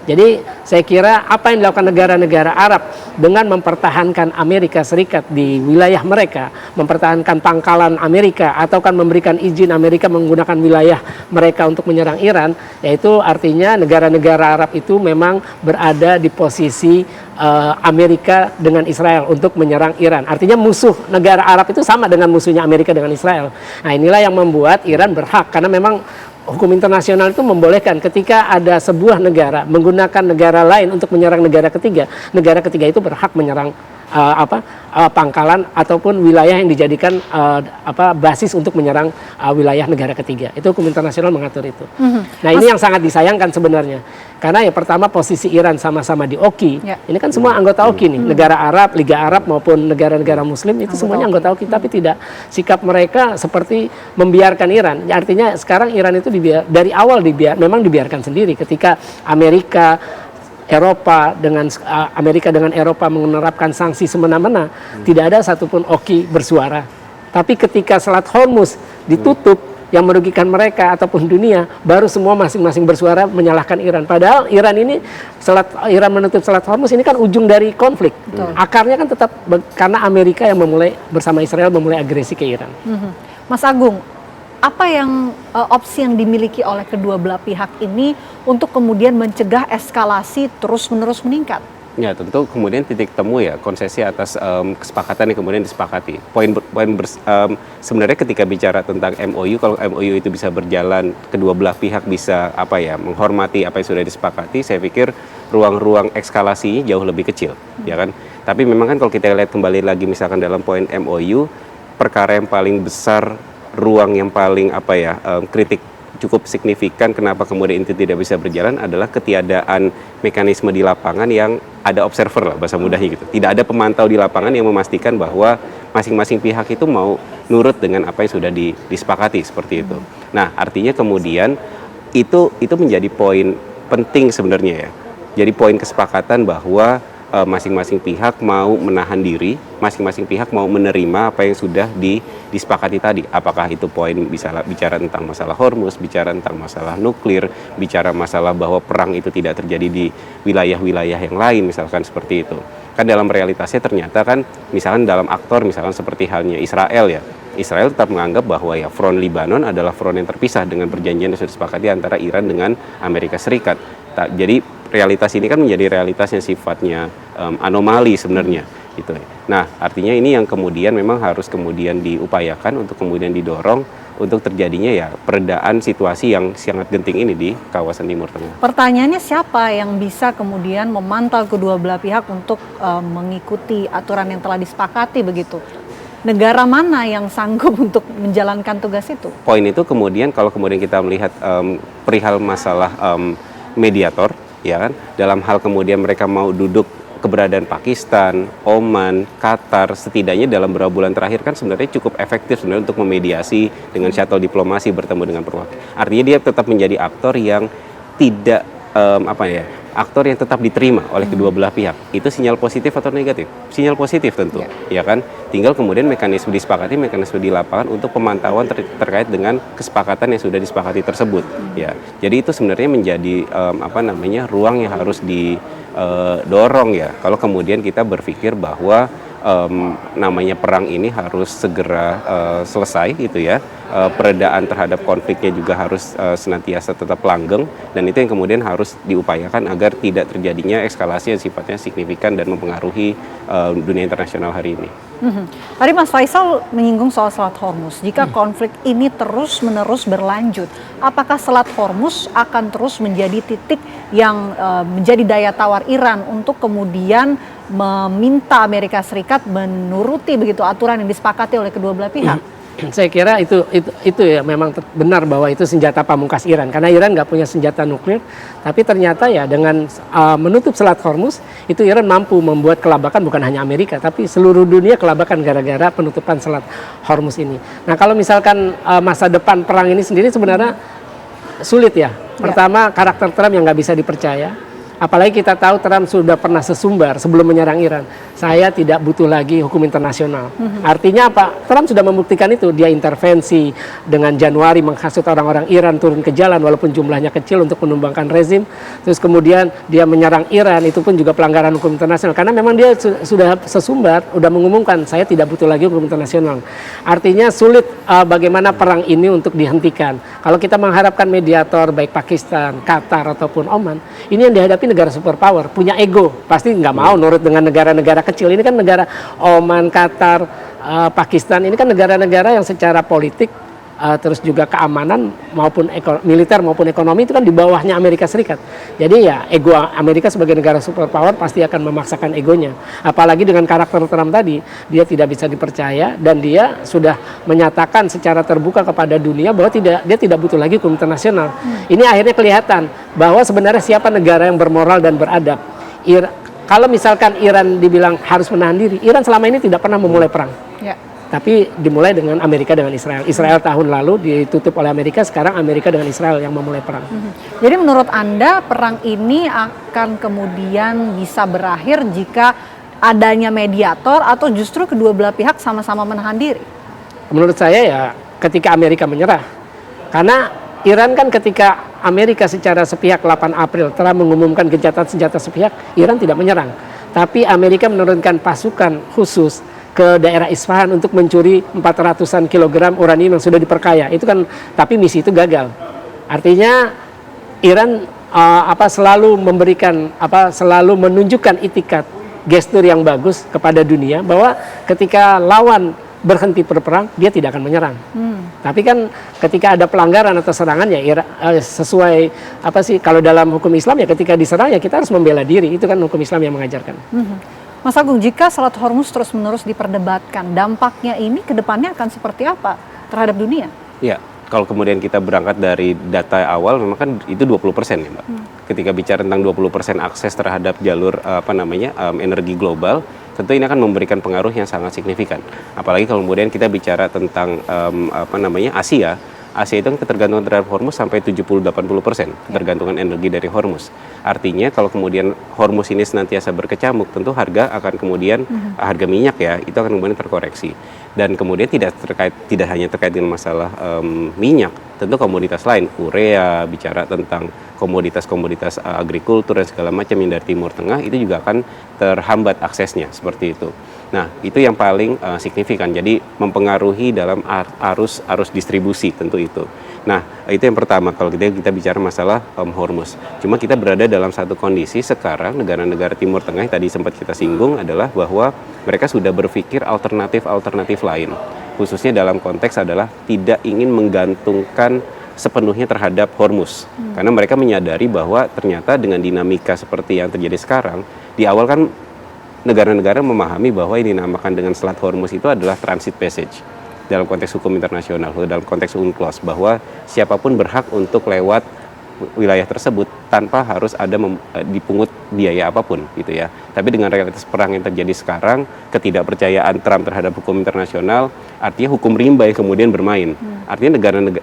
Jadi saya kira apa yang dilakukan negara-negara Arab dengan mempertahankan Amerika Serikat di wilayah mereka, mempertahankan pangkalan Amerika, atau kan memberikan izin Amerika menggunakan wilayah mereka untuk menyerang Iran, yaitu artinya negara-negara Arab itu memang berada di posisi Amerika dengan Israel untuk menyerang Iran. Artinya musuh negara Arab itu sama dengan musuhnya Amerika dengan Israel. Nah, inilah yang membuat Iran berhak, karena memang hukum internasional itu membolehkan ketika ada sebuah negara menggunakan negara lain untuk menyerang negara ketiga itu berhak menyerang pangkalan ataupun wilayah yang dijadikan basis untuk menyerang wilayah negara ketiga. Itu hukum internasional mengatur itu. Nah, ini yang sangat disayangkan sebenarnya. Karena yang pertama posisi Iran sama-sama di OKI. Ini kan semua anggota OKI nih, negara Arab, Liga Arab maupun negara-negara Muslim itu semuanya anggota OKI, tapi tidak sikap mereka seperti membiarkan Iran. Artinya sekarang Iran itu dari awal memang dibiarkan sendiri ketika Amerika dengan Eropa menerapkan sanksi semena-mena, tidak ada satupun OKI bersuara. Tapi ketika Selat Hormuz ditutup, yang merugikan mereka ataupun dunia, baru semua masing-masing bersuara menyalahkan Iran. Padahal Iran menutup Selat Hormuz ini kan ujung dari konflik. Akarnya kan tetap karena Amerika yang bersama Israel memulai agresi ke Iran. Mas Agung, apa yang opsi yang dimiliki oleh kedua belah pihak ini untuk kemudian mencegah eskalasi terus-menerus meningkat? Ya, tentu kemudian titik temu ya konsesi atas kesepakatan yang kemudian disepakati. Sebenarnya ketika bicara tentang MOU, kalau MOU itu bisa berjalan, kedua belah pihak bisa menghormati apa yang sudah disepakati, saya pikir ruang-ruang eskalasinya jauh lebih kecil, ya kan. Tapi memang kan kalau kita lihat kembali lagi misalkan dalam poin MOU, perkara yang paling besar, ruang yang paling kritik cukup signifikan kenapa kemudian itu tidak bisa berjalan adalah ketiadaan mekanisme di lapangan yang ada observer lah bahasa mudahnya gitu. Tidak ada pemantau di lapangan yang memastikan bahwa masing-masing pihak itu mau nurut dengan apa yang sudah disepakati seperti itu. Nah, artinya kemudian itu menjadi poin penting sebenarnya ya. Jadi poin kesepakatan bahwa masing-masing pihak mau menahan diri, masing-masing pihak mau menerima apa yang sudah disepakati tadi. Apakah itu poin bicara tentang masalah Hormuz, bicara tentang masalah nuklir, bicara masalah bahwa perang itu tidak terjadi di wilayah-wilayah yang lain, misalkan seperti itu. Kan dalam realitasnya ternyata kan misalkan dalam aktor misalkan seperti halnya Israel ya. Israel tetap menganggap bahwa ya front Libanon adalah front yang terpisah dengan perjanjian yang sudah disepakati antara Iran dengan Amerika Serikat. Jadi realitas ini kan menjadi realitas yang sifatnya anomali sebenarnya gitu. Nah, artinya ini yang kemudian memang harus kemudian diupayakan untuk kemudian didorong untuk terjadinya ya peredaan situasi yang sangat genting ini di kawasan Timur Tengah. Pertanyaannya siapa yang bisa kemudian memantau kedua belah pihak untuk mengikuti aturan yang telah disepakati begitu? Negara mana yang sanggup untuk menjalankan tugas itu? Poin itu kemudian kalau kemudian kita melihat perihal masalah mediator, ya kan, dalam hal kemudian mereka mau duduk keberadaan Pakistan, Oman, Qatar, setidaknya dalam beberapa bulan terakhir kan sebenarnya cukup efektif sebenarnya untuk memediasi dengan shuttle diplomasi bertemu dengan perwakilan. Artinya dia tetap menjadi aktor yang tidak aktor yang tetap diterima oleh kedua belah pihak. Itu sinyal positif atau negatif? Sinyal positif tentu, ya kan? Tinggal kemudian mekanisme disepakati, mekanisme di lapangan untuk pemantauan terkait dengan kesepakatan yang sudah disepakati tersebut. Ya, jadi itu sebenarnya menjadi ruang yang harus didorong ya. Kalau kemudian kita berpikir bahwa namanya perang ini harus segera selesai gitu ya. Peredaan terhadap konfliknya juga harus senantiasa tetap langgeng, dan itu yang kemudian harus diupayakan agar tidak terjadinya eskalasi yang sifatnya signifikan dan mempengaruhi dunia internasional hari ini. Tadi Mas Faisal menyinggung soal Selat Hormuz. Jika konflik ini terus-menerus berlanjut, apakah Selat Hormuz akan terus menjadi titik yang menjadi daya tawar Iran untuk kemudian meminta Amerika Serikat menuruti begitu aturan yang disepakati oleh kedua belah pihak? Saya kira itu ya memang benar bahwa itu senjata pamungkas Iran, karena Iran nggak punya senjata nuklir, tapi ternyata ya dengan menutup Selat Hormuz itu Iran mampu membuat kelabakan bukan hanya Amerika tapi seluruh dunia kelabakan gara-gara penutupan Selat Hormuz ini. Nah kalau misalkan masa depan perang ini sendiri sebenarnya sulit ya. Pertama karakter Trump yang nggak bisa dipercaya. Apalagi kita tahu Trump sudah pernah sesumbar sebelum menyerang Iran. Saya tidak butuh lagi hukum internasional. Artinya apa? Trump sudah membuktikan itu. Dia intervensi dengan Januari menghasut orang-orang Iran turun ke jalan walaupun jumlahnya kecil untuk menumbangkan rezim. Terus kemudian dia menyerang Iran, itu pun juga pelanggaran hukum internasional. Karena memang dia sudah sesumbar, sudah mengumumkan saya tidak butuh lagi hukum internasional. Artinya sulit bagaimana perang ini untuk dihentikan. Kalau kita mengharapkan mediator baik Pakistan, Qatar ataupun Oman, ini yang dihadapi negara superpower, punya ego, pasti nggak mau nurut dengan negara-negara kecil. Ini kan negara Oman, Qatar, Pakistan, ini kan negara-negara yang secara politik terus juga keamanan maupun militer maupun ekonomi itu kan di bawahnya Amerika Serikat. Jadi ya ego Amerika sebagai negara superpower pasti akan memaksakan egonya. Apalagi dengan karakter Trump tadi, dia tidak bisa dipercaya dan dia sudah menyatakan secara terbuka kepada dunia bahwa dia tidak butuh lagi hukum internasional. Ini akhirnya kelihatan bahwa sebenarnya siapa negara yang bermoral dan beradab. Kalau misalkan Iran dibilang harus menahan diri, Iran selama ini tidak pernah memulai perang. Ya. Tapi dimulai dengan Amerika dengan Israel. Israel tahun lalu ditutup oleh Amerika, sekarang Amerika dengan Israel yang memulai perang. Jadi menurut Anda perang ini akan kemudian bisa berakhir jika adanya mediator atau justru kedua belah pihak sama-sama menahan diri? Menurut saya ya ketika Amerika menyerah. Karena Iran kan ketika Amerika secara sepihak 8 April telah mengumumkan gencatan senjata sepihak, Iran tidak menyerang. Tapi Amerika menurunkan pasukan khusus ke daerah Isfahan untuk mencuri 400-an kilogram uranium yang sudah diperkaya. Itu kan, tapi misi itu gagal. Artinya Iran selalu memberikan selalu menunjukkan itikat gestur yang bagus kepada dunia bahwa ketika lawan berhenti berperang dia tidak akan menyerang. Tapi kan ketika ada pelanggaran atau serangan ya sesuai kalau dalam hukum Islam ya ketika diserang ya kita harus membela diri. Itu kan hukum Islam yang mengajarkan. Mas Agung, jika Selat Hormuz terus-menerus diperdebatkan, dampaknya ini ke depannya akan seperti apa terhadap dunia? Ya, kalau kemudian kita berangkat dari data awal, memang kan itu 20% ya Mbak. Ketika bicara tentang 20% akses terhadap jalur energi global, tentu ini akan memberikan pengaruh yang sangat signifikan. Apalagi kalau kemudian kita bicara tentang Asia Asia itu kan ketergantungan terhadap Hormuz sampai 70-80% ketergantungan energi dari Hormuz. Artinya kalau kemudian Hormuz ini senantiasa berkecamuk, tentu harga akan kemudian harga minyak ya itu akan kemudian terkoreksi. Dan kemudian tidak hanya terkait dengan masalah minyak, tentu komoditas lain, urea, bicara tentang komoditas-komoditas agrikultur dan segala macam yang dari Timur Tengah itu juga akan terhambat aksesnya seperti itu. Nah, itu yang paling signifikan. Jadi mempengaruhi dalam arus distribusi tentu itu. Nah, itu yang pertama kalau kita bicara masalah Hormuz. Cuma kita berada dalam satu kondisi sekarang negara-negara Timur Tengah yang tadi sempat kita singgung adalah bahwa mereka sudah berpikir alternatif lain. Khususnya dalam konteks adalah tidak ingin menggantungkan sepenuhnya terhadap Hormuz. Karena mereka menyadari bahwa ternyata dengan dinamika seperti yang terjadi sekarang, di awal kan negara-negara memahami bahwa ini dinamakan dengan Selat Hormuz itu adalah transit passage dalam konteks hukum internasional, dalam konteks UNCLOS, bahwa siapapun berhak untuk lewat wilayah tersebut tanpa harus ada dipungut biaya apapun gitu ya. Tapi dengan realitas perang yang terjadi sekarang, ketidakpercayaan Trump terhadap hukum internasional, artinya hukum rimba yang kemudian bermain. Artinya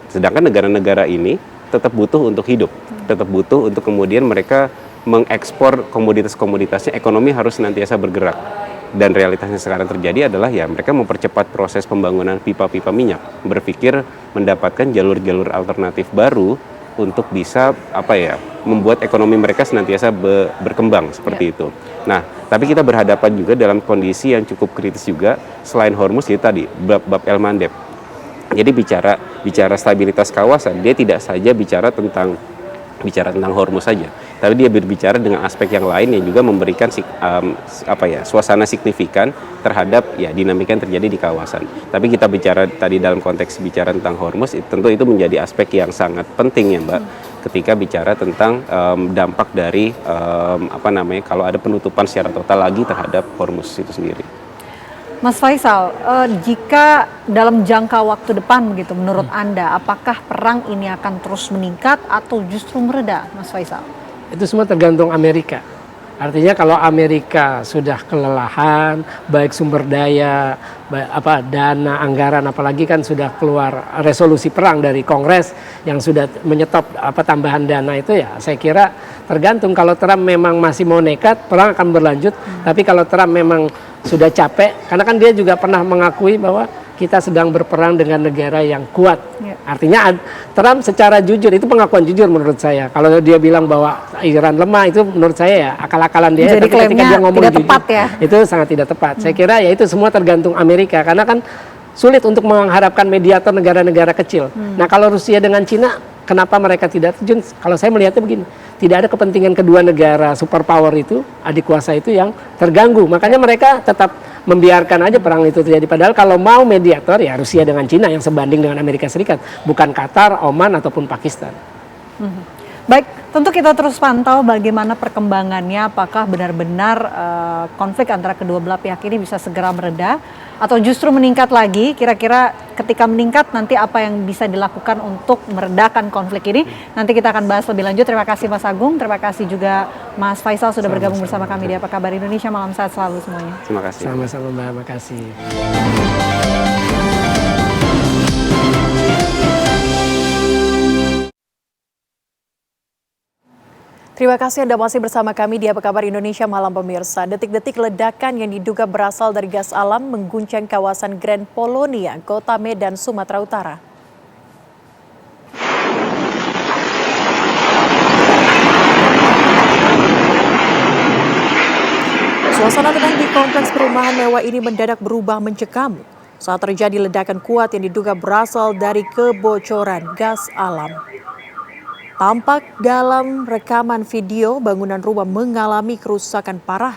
sedangkan negara-negara ini tetap butuh untuk hidup, tetap butuh untuk kemudian mereka mengekspor komoditas-komoditasnya, ekonomi harus senantiasa bergerak. Dan realitasnya sekarang terjadi adalah ya mereka mempercepat proses pembangunan pipa-pipa minyak, berpikir mendapatkan jalur-jalur alternatif baru untuk bisa membuat ekonomi mereka senantiasa berkembang seperti itu. Nah, tapi kita berhadapan juga dalam kondisi yang cukup kritis juga selain Hormuz itu tadi bab El Mandeb. Jadi bicara stabilitas kawasan, dia tidak saja bicara tentang Hormuz saja, tapi dia berbicara dengan aspek yang lain yang juga memberikan suasana signifikan terhadap dinamika yang terjadi di kawasan. Tapi kita bicara tadi dalam konteks bicara tentang Hormuz, tentu itu menjadi aspek yang sangat penting ya Mbak, ketika bicara tentang dampak dari kalau ada penutupan secara total lagi terhadap Hormuz itu sendiri. Mas Faisal, jika dalam jangka waktu depan begitu, menurut Anda, apakah perang ini akan terus meningkat atau justru mereda, Mas Faisal? Itu semua tergantung Amerika. Artinya kalau Amerika sudah kelelahan, baik sumber daya, dana, anggaran, apalagi kan sudah keluar resolusi perang dari Kongres yang sudah menyetop tambahan dana itu ya, saya kira tergantung. Kalau Trump memang masih mau nekat, perang akan berlanjut. Tapi kalau Trump memang sudah capek, karena kan dia juga pernah mengakui bahwa kita sedang berperang dengan negara yang kuat. Artinya Trump secara jujur, itu pengakuan jujur menurut saya. Kalau dia bilang bahwa Iran lemah, itu menurut saya ya akal-akalan dia. Jadi tapi ketika dia ngomong tidak jujur, tepat ya? itu sangat tidak tepat. Saya kira ya itu semua tergantung Amerika, karena kan sulit untuk mengharapkan mediator negara-negara kecil. Nah kalau Rusia dengan Cina, kenapa mereka tidak terjun? Kalau saya melihatnya begini, tidak ada kepentingan kedua negara superpower itu, adik kuasa itu yang terganggu. Makanya mereka tetap membiarkan aja perang itu terjadi. Padahal kalau mau mediator ya Rusia dengan Cina yang sebanding dengan Amerika Serikat, bukan Qatar, Oman ataupun Pakistan. Baik, tentu kita terus pantau bagaimana perkembangannya, apakah benar-benar konflik antara kedua belah pihak ini bisa segera mereda atau justru meningkat lagi. Kira-kira ketika meningkat nanti apa yang bisa dilakukan untuk meredakan konflik ini, nanti kita akan bahas lebih lanjut. Terima kasih Mas Agung, terima kasih juga Mas Faisal sudah bergabung bersama kami di Apa Kabar Indonesia. Malam sehat selalu semuanya. Terima kasih. Sama-sama Mbak, makasih. Terima kasih Anda masih bersama kami di Apa Kabar Indonesia Malam pemirsa. Detik-detik ledakan yang diduga berasal dari gas alam mengguncang kawasan Grand Polonia, Kota Medan, Sumatera Utara. Suasana tenang di kompleks perumahan mewah ini mendadak berubah mencekam saat terjadi ledakan kuat yang diduga berasal dari kebocoran gas alam. Tampak dalam rekaman video bangunan rumah mengalami kerusakan parah.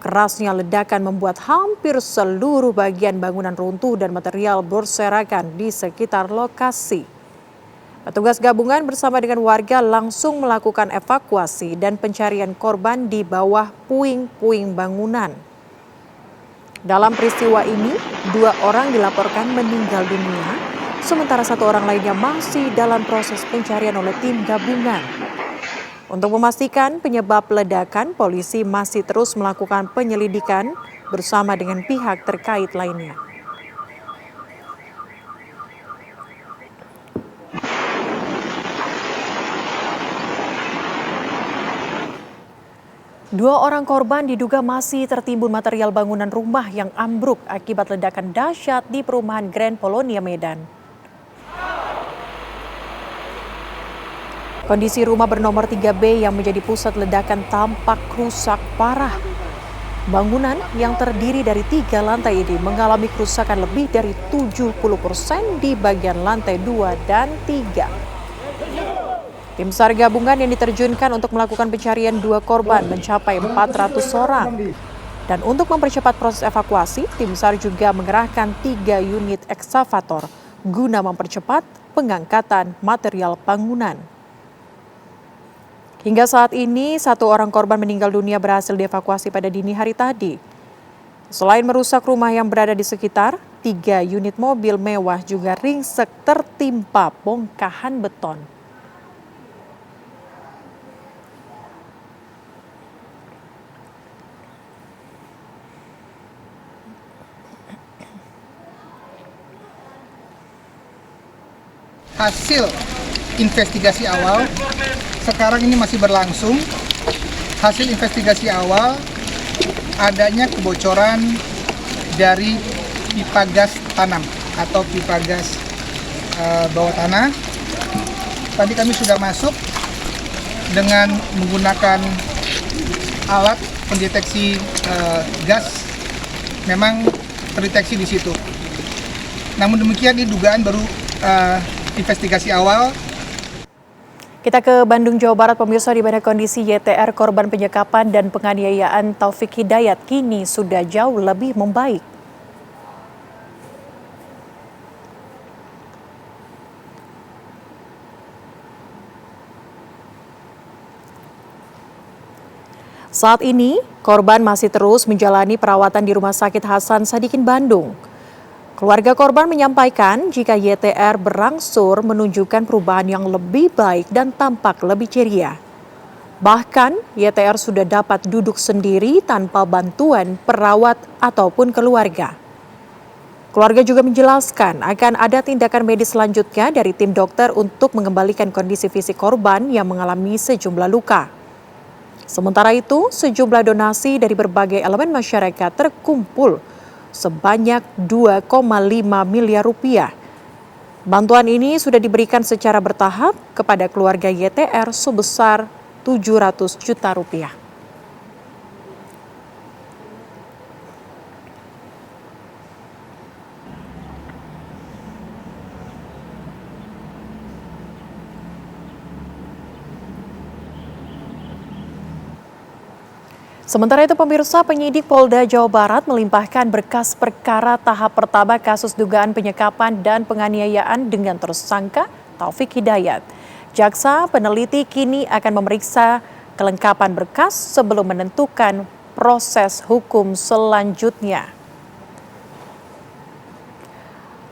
Kerasnya ledakan membuat hampir seluruh bagian bangunan runtuh dan material berserakan di sekitar lokasi. Petugas gabungan bersama dengan warga langsung melakukan evakuasi dan pencarian korban di bawah puing-puing bangunan. Dalam peristiwa ini, 2 orang dilaporkan meninggal dunia. Sementara 1 orang lainnya masih dalam proses pencarian oleh tim gabungan. Untuk memastikan penyebab ledakan, polisi masih terus melakukan penyelidikan bersama dengan pihak terkait lainnya. Dua orang korban diduga masih tertimbun material bangunan rumah yang ambruk akibat ledakan dahsyat di perumahan Grand Polonia, Medan. Kondisi rumah bernomor 3B yang menjadi pusat ledakan tampak rusak parah. Bangunan yang terdiri dari 3 lantai ini mengalami kerusakan lebih dari 70% di bagian lantai 2 dan 3. Tim SAR gabungan yang diterjunkan untuk melakukan pencarian 2 korban mencapai 400 orang. Dan untuk mempercepat proses evakuasi, tim SAR juga mengerahkan 3 unit ekskavator guna mempercepat pengangkatan material bangunan. Hingga saat ini, 1 orang korban meninggal dunia berhasil dievakuasi pada dini hari tadi. Selain merusak rumah yang berada di sekitar, 3 unit mobil mewah juga ringsek tertimpa bongkahan beton. Hasil investigasi awal sekarang ini masih berlangsung. Hasil investigasi awal adanya kebocoran dari pipa gas tanam atau pipa gas bawah tanah. Tadi kami sudah masuk dengan menggunakan alat pendeteksi gas, memang terdeteksi di situ. Namun demikian, ini dugaan baru investigasi awal. Kita ke Bandung, Jawa Barat, pemirsa, di mana kondisi YTR korban penyekapan dan penganiayaan Taufik Hidayat kini sudah jauh lebih membaik. Saat ini, korban masih terus menjalani perawatan di Rumah Sakit Hasan Sadikin, Bandung. Keluarga korban menyampaikan jika YTR berangsur menunjukkan perubahan yang lebih baik dan tampak lebih ceria. Bahkan, YTR sudah dapat duduk sendiri tanpa bantuan perawat ataupun keluarga. Keluarga juga menjelaskan akan ada tindakan medis selanjutnya dari tim dokter untuk mengembalikan kondisi fisik korban yang mengalami sejumlah luka. Sementara itu, sejumlah donasi dari berbagai elemen masyarakat terkumpul sebanyak 2,5 miliar rupiah. Bantuan ini sudah diberikan secara bertahap kepada keluarga YTR sebesar 700 juta rupiah. Sementara itu, pemirsa, penyidik Polda Jawa Barat melimpahkan berkas perkara tahap pertama kasus dugaan penyekapan dan penganiayaan dengan tersangka Taufik Hidayat. Jaksa peneliti kini akan memeriksa kelengkapan berkas sebelum menentukan proses hukum selanjutnya.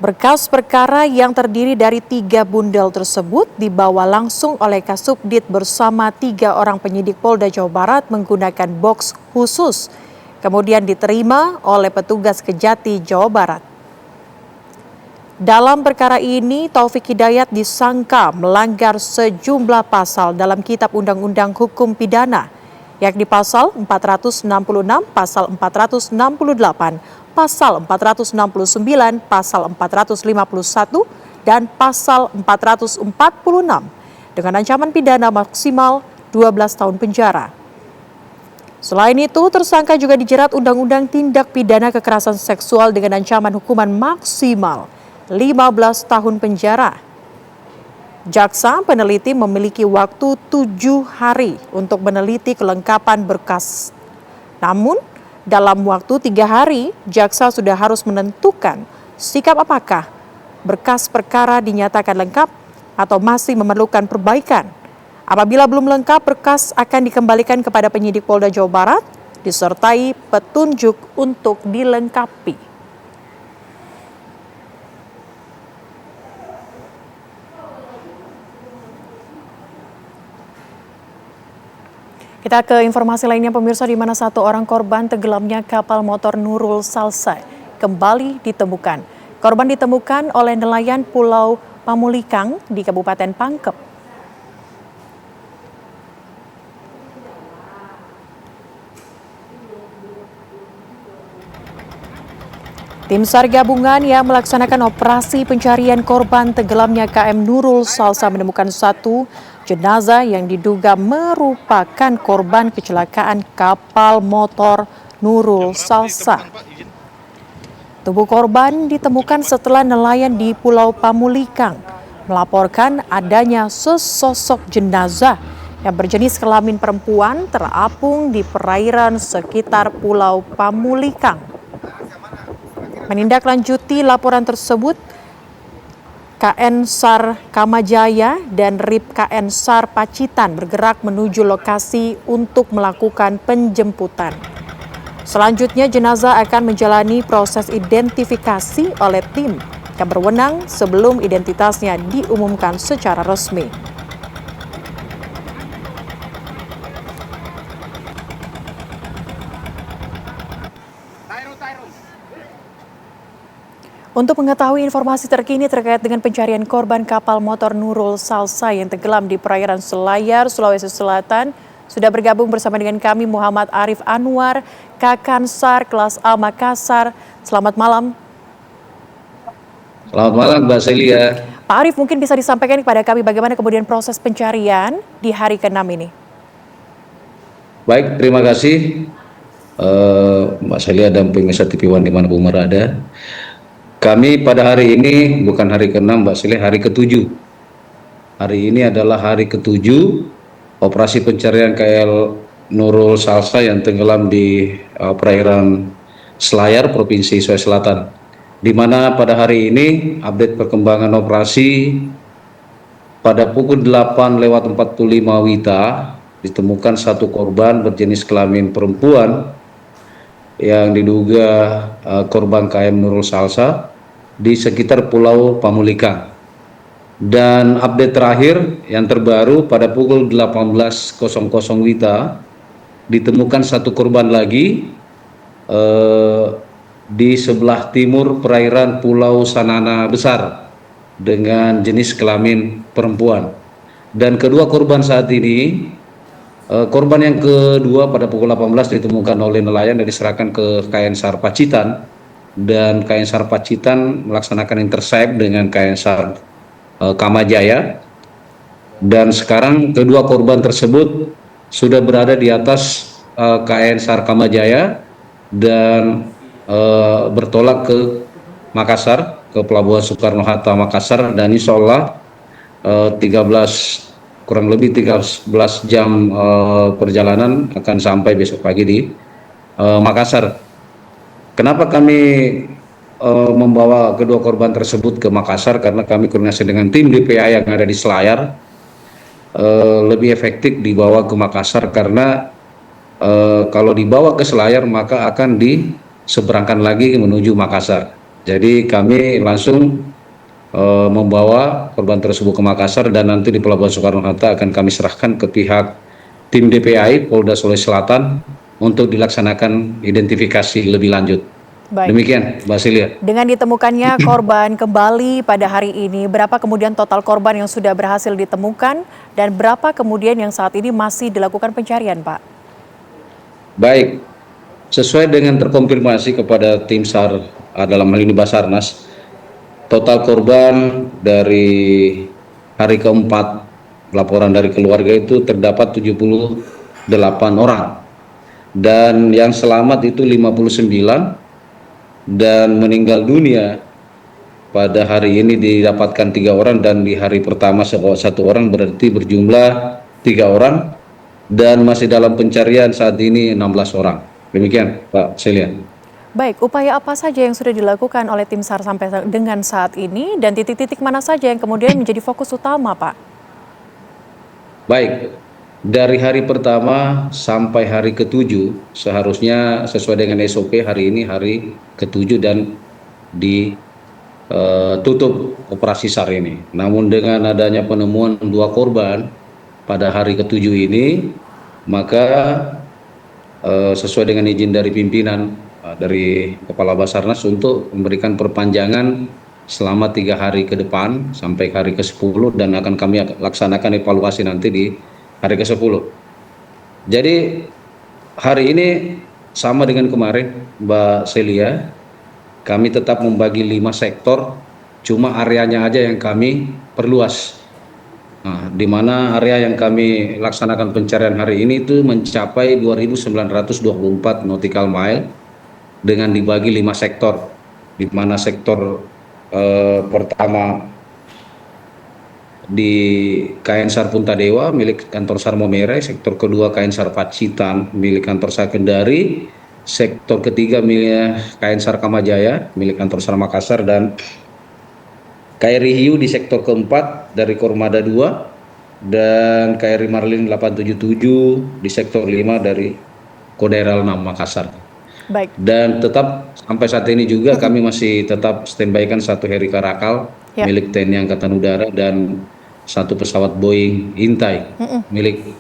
Berkas perkara yang terdiri dari 3 bundel tersebut dibawa langsung oleh Kasubdit bersama 3 orang penyidik Polda Jawa Barat menggunakan box khusus, kemudian diterima oleh petugas Kejati, Jawa Barat. Dalam perkara ini, Taufik Hidayat disangka melanggar sejumlah pasal dalam Kitab Undang-Undang Hukum Pidana, yakni pasal 466, pasal 468, pasal 469, pasal 451, dan pasal 446 dengan ancaman pidana maksimal 12 tahun penjara. Selain itu, tersangka juga dijerat Undang-Undang Tindak Pidana Kekerasan Seksual dengan ancaman hukuman maksimal 15 tahun penjara. Jaksa peneliti memiliki waktu 7 hari untuk meneliti kelengkapan berkas. Namun, dalam waktu 3 hari, jaksa sudah harus menentukan sikap apakah berkas perkara dinyatakan lengkap atau masih memerlukan perbaikan. Apabila belum lengkap, berkas akan dikembalikan kepada penyidik Polda Jawa Barat, disertai petunjuk untuk dilengkapi. Kita ke informasi lainnya, pemirsa, di mana 1 orang korban tenggelamnya kapal motor Nurul Salsa kembali ditemukan. Korban ditemukan oleh nelayan Pulau Pamulikang di Kabupaten Pangkep. Tim SAR gabungan yang melaksanakan operasi pencarian korban tenggelamnya KM Nurul Salsa menemukan satu jenazah yang diduga merupakan korban kecelakaan kapal motor Nurul Salsa. Tubuh korban ditemukan setelah nelayan di Pulau Pamulikang melaporkan adanya sesosok jenazah yang berjenis kelamin perempuan terapung di perairan sekitar Pulau Pamulikang. Menindaklanjuti laporan tersebut, KN SAR Kamajaya dan RIP KN SAR Pacitan bergerak menuju lokasi untuk melakukan penjemputan. Selanjutnya, jenazah akan menjalani proses identifikasi oleh tim yang berwenang sebelum identitasnya diumumkan secara resmi. Untuk mengetahui informasi terkini terkait dengan pencarian korban kapal motor Nurul Salsa yang tenggelam di perairan Selayar, Sulawesi Selatan, sudah bergabung bersama dengan kami Muhammad Arif Anwar, Kakansar kelas A Makassar. Selamat malam. Selamat malam Mbak Celia. Pak Arif, mungkin bisa disampaikan kepada kami bagaimana kemudian proses pencarian di hari ke-6 ini? Baik, terima kasih Mbak Celia dan pemirsa TV One dimanapun berada. Kami pada hari ini, bukan hari ke-6 Mbak Celia, hari ke-7. Hari ini adalah hari ke-7 operasi pencarian KL Nurul Salsa yang tenggelam di perairan Selayar, Provinsi Sulawesi Selatan. Di mana pada hari ini update perkembangan operasi pada pukul 8:45 WITA ditemukan satu korban berjenis kelamin perempuan yang diduga korban KM Nurul Salsa di sekitar Pulau Pamulikang. Dan update terakhir yang terbaru pada pukul 18:00 WITA ditemukan satu korban lagi di sebelah timur perairan Pulau Sanana Besar dengan jenis kelamin perempuan. Dan kedua korban saat ini, korban yang kedua pada pukul 18 ditemukan oleh nelayan dan diserahkan ke KN SAR Pacitan, dan KN SAR Pacitan melaksanakan intercept dengan KN SAR Kamajaya. Dan sekarang kedua korban tersebut sudah berada di atas KN SAR Kamajaya dan bertolak ke Makassar, ke Pelabuhan Soekarno-Hatta Makassar, dan insya Allah kurang lebih 13 jam perjalanan akan sampai besok pagi di Makassar. Kenapa kami membawa kedua korban tersebut ke Makassar? Karena kami koordinasi dengan tim DPA yang ada di Selayar, lebih efektif dibawa ke Makassar karena kalau dibawa ke Selayar maka akan diseberangkan lagi menuju Makassar. Jadi kami langsung membawa korban tersebut ke Makassar, dan nanti di Pelabuhan Soekarno-Hatta akan kami serahkan ke pihak tim DPI Polda Sulawesi Selatan untuk dilaksanakan identifikasi lebih lanjut. Baik. Demikian Mbak Celia. Dengan ditemukannya korban kembali pada hari ini, berapa kemudian total korban yang sudah berhasil ditemukan dan berapa kemudian yang saat ini masih dilakukan pencarian, Pak? Baik, sesuai dengan terkonfirmasi kepada tim SAR dalam hal ini Basarnas, total korban dari hari keempat laporan dari keluarga itu terdapat 78 orang, dan yang selamat itu 59, dan meninggal dunia pada hari ini didapatkan 3 orang, dan di hari pertama 1 orang, berarti berjumlah 3 orang, dan masih dalam pencarian saat ini 16 orang. Demikian Pak Celia. Baik, upaya apa saja yang sudah dilakukan oleh tim SAR sampai dengan saat ini, dan titik-titik mana saja yang kemudian menjadi fokus utama, Pak? Baik, dari hari pertama sampai hari ke-7 seharusnya sesuai dengan SOP hari ini hari ke-7 dan ditutup operasi SAR ini. Namun dengan adanya penemuan 2 korban pada hari ke-7 ini, maka sesuai dengan izin dari pimpinan dari Kepala Basarnas untuk memberikan perpanjangan selama 3 hari ke depan sampai hari ke-10, dan akan kami laksanakan evaluasi nanti di hari ke-10. Jadi hari ini sama dengan kemarin Mbak Celia, kami tetap membagi 5 sektor, cuma areanya aja yang kami perluas. Nah, di mana area yang kami laksanakan pencarian hari ini itu mencapai 2.924 nautical mile dengan dibagi 5 sektor, di mana sektor pertama di KN SAR Puntadewa milik kantor SAR Momere, sektor kedua KN SAR Pacitan milik kantor SAR Kendari, sektor ketiga milik KN SAR Kamajaya milik kantor SAR Makassar, dan KRI Hiu di sektor keempat dari Kormada 2, dan KRI Marlin 877 di sektor 5 dari Koderal 6 Makassar. Baik. Dan tetap sampai saat ini juga kami masih tetap standby-kan 1 heli Karakal milik TNI Angkatan Udara dan 1 pesawat Boeing Intai milik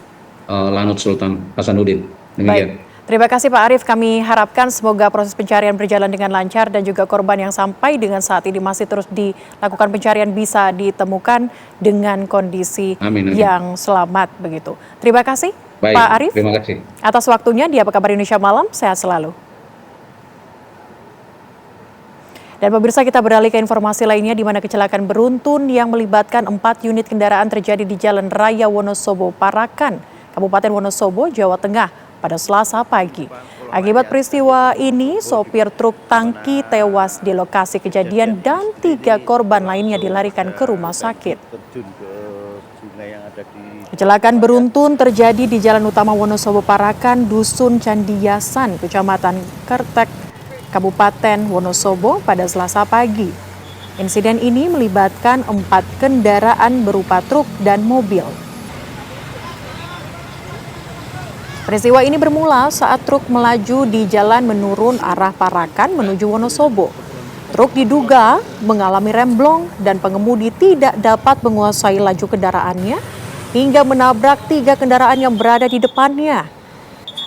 Lanut Sultan Hasanuddin. Demikian. Baik. Terima kasih Pak Arief, kami harapkan semoga proses pencarian berjalan dengan lancar dan juga korban yang sampai dengan saat ini masih terus dilakukan pencarian bisa ditemukan dengan kondisi yang selamat begitu. Terima kasih Baik, Pak Arief terima kasih atas waktunya di Apa Kabar Indonesia Malam, sehat selalu. Dan pemirsa, kita beralih ke informasi lainnya di mana kecelakaan beruntun yang melibatkan 4 unit kendaraan terjadi di Jalan Raya Wonosobo, Parakan, Kabupaten Wonosobo, Jawa Tengah pada Selasa pagi. Akibat peristiwa ini, sopir truk tangki tewas di lokasi kejadian dan 3 korban lainnya dilarikan ke rumah sakit. Kecelakaan beruntun terjadi di Jalan Utama Wonosobo Parakan, Dusun Candiasan, Kecamatan Kertek, Kabupaten Wonosobo pada Selasa pagi. Insiden ini melibatkan 4 kendaraan berupa truk dan mobil. Peristiwa ini bermula saat truk melaju di jalan menurun arah Parakan menuju Wonosobo. Truk diduga mengalami remblong dan pengemudi tidak dapat menguasai laju kendaraannya hingga menabrak 3 kendaraan yang berada di depannya.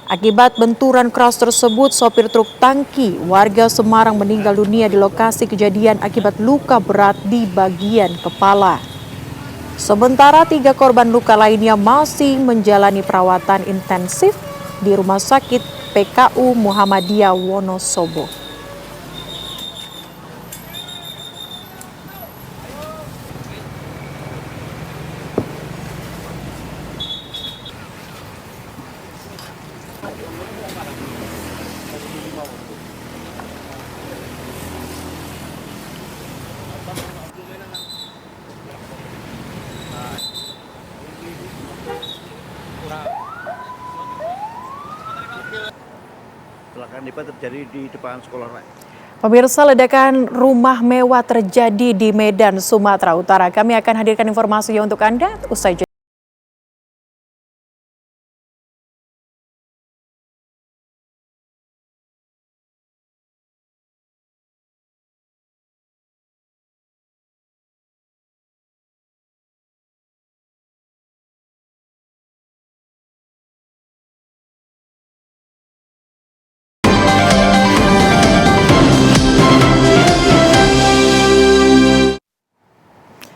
Akibat benturan keras tersebut, sopir truk tangki warga Semarang meninggal dunia di lokasi kejadian akibat luka berat di bagian kepala. Sementara 3 korban luka lainnya masih menjalani perawatan intensif di Rumah Sakit PKU Muhammadiyah Wonosobo. Kecelakaan terjadi di depan sekolah. Pemirsa, ledakan rumah mewah terjadi di Medan, Sumatera Utara. Kami akan hadirkan informasinya untuk Anda usai jeda.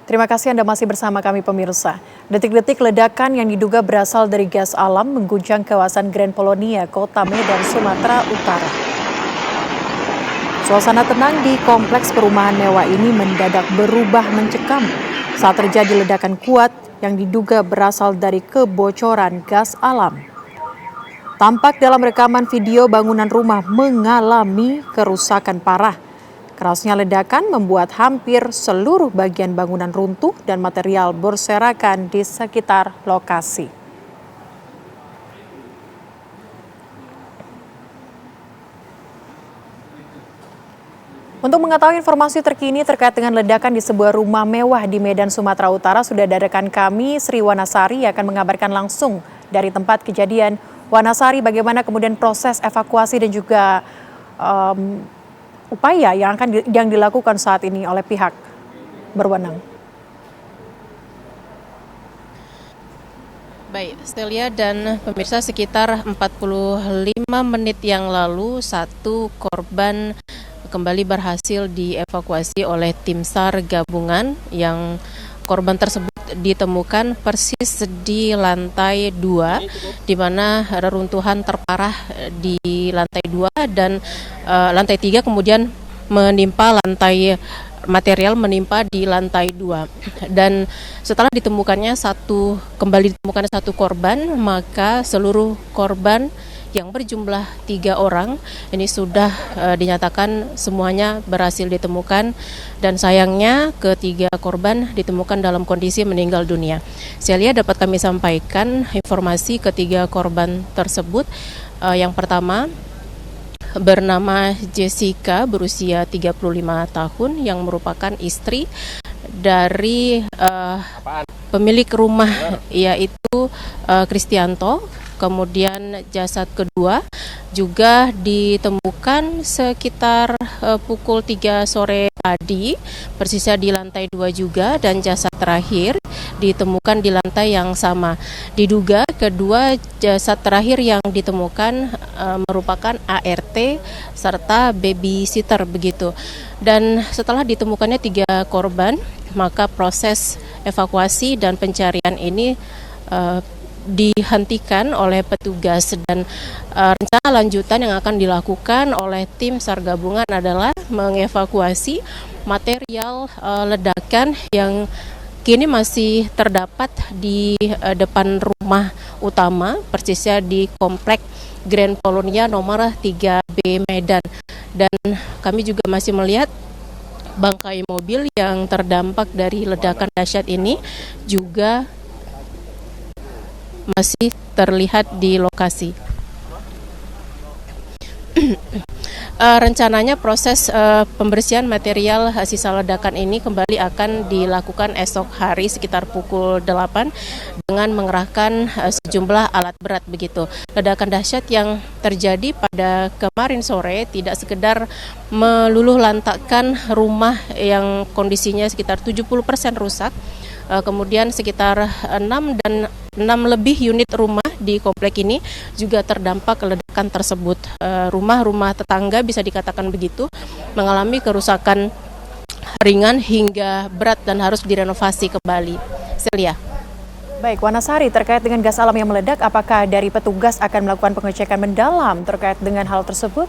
Terima kasih Anda masih bersama kami pemirsa. Detik-detik ledakan yang diduga berasal dari gas alam mengguncang kawasan Grand Polonia, Kota Medan, Sumatera Utara. Suasana tenang di kompleks perumahan mewah ini mendadak berubah mencekam saat terjadi ledakan kuat yang diduga berasal dari kebocoran gas alam. Tampak dalam rekaman video bangunan rumah mengalami kerusakan parah. Kerasnya ledakan membuat hampir seluruh bagian bangunan runtuh dan material berserakan di sekitar lokasi. Untuk mengetahui informasi terkini terkait dengan ledakan di sebuah rumah mewah di Medan, Sumatera Utara, sudah ada rekan kami, Sri Wanasari, yang akan mengabarkan langsung dari tempat kejadian. Wanasari, bagaimana kemudian proses evakuasi dan juga upaya yang dilakukan saat ini oleh pihak berwenang? Baik, Stelia dan pemirsa, sekitar 45 menit yang lalu 1 korban kembali berhasil dievakuasi oleh tim SAR gabungan. Yang korban tersebut ditemukan persis di lantai 2, di mana reruntuhan terparah di lantai 2 dan lantai 3 kemudian menimpa di lantai 2. Dan setelah kembali ditemukannya satu korban, maka seluruh korban yang berjumlah 3 orang ini sudah dinyatakan semuanya berhasil ditemukan, dan sayangnya ketiga korban ditemukan dalam kondisi meninggal dunia. Celia, dapat kami sampaikan informasi ketiga korban tersebut. Yang pertama bernama Jessica, berusia 35 tahun, yang merupakan istri dari pemilik rumah, yaitu Kristianto. Kemudian jasad kedua juga ditemukan sekitar pukul 3 sore tadi, persisnya di lantai 2 juga, dan jasad terakhir ditemukan di lantai yang sama. Diduga kedua jasad terakhir yang ditemukan merupakan ART serta babysitter begitu. Dan setelah ditemukannya 3 korban, maka proses evakuasi dan pencarian ini dihentikan oleh petugas, dan rencana lanjutan yang akan dilakukan oleh tim SAR gabungan adalah mengevakuasi material ledakan yang kini masih terdapat di depan rumah utama, persisnya di komplek Grand Polonia nomor 3B Medan. Dan kami juga masih melihat bangkai mobil yang terdampak dari ledakan dahsyat ini juga masih terlihat di lokasi. Rencananya proses pembersihan material sisa ledakan ini kembali akan dilakukan esok hari sekitar pukul 8 dengan mengerahkan sejumlah alat berat begitu. Ledakan dahsyat yang terjadi pada kemarin sore tidak sekedar meluluh lantakkan rumah yang kondisinya sekitar 70% rusak, kemudian sekitar 6 lebih unit rumah di komplek ini juga terdampak ledakan tersebut. Rumah-rumah tetangga bisa dikatakan begitu mengalami kerusakan ringan hingga berat dan harus direnovasi kembali. Celia. Baik, Wanasari, terkait dengan gas alam yang meledak, apakah dari petugas akan melakukan pengecekan mendalam terkait dengan hal tersebut?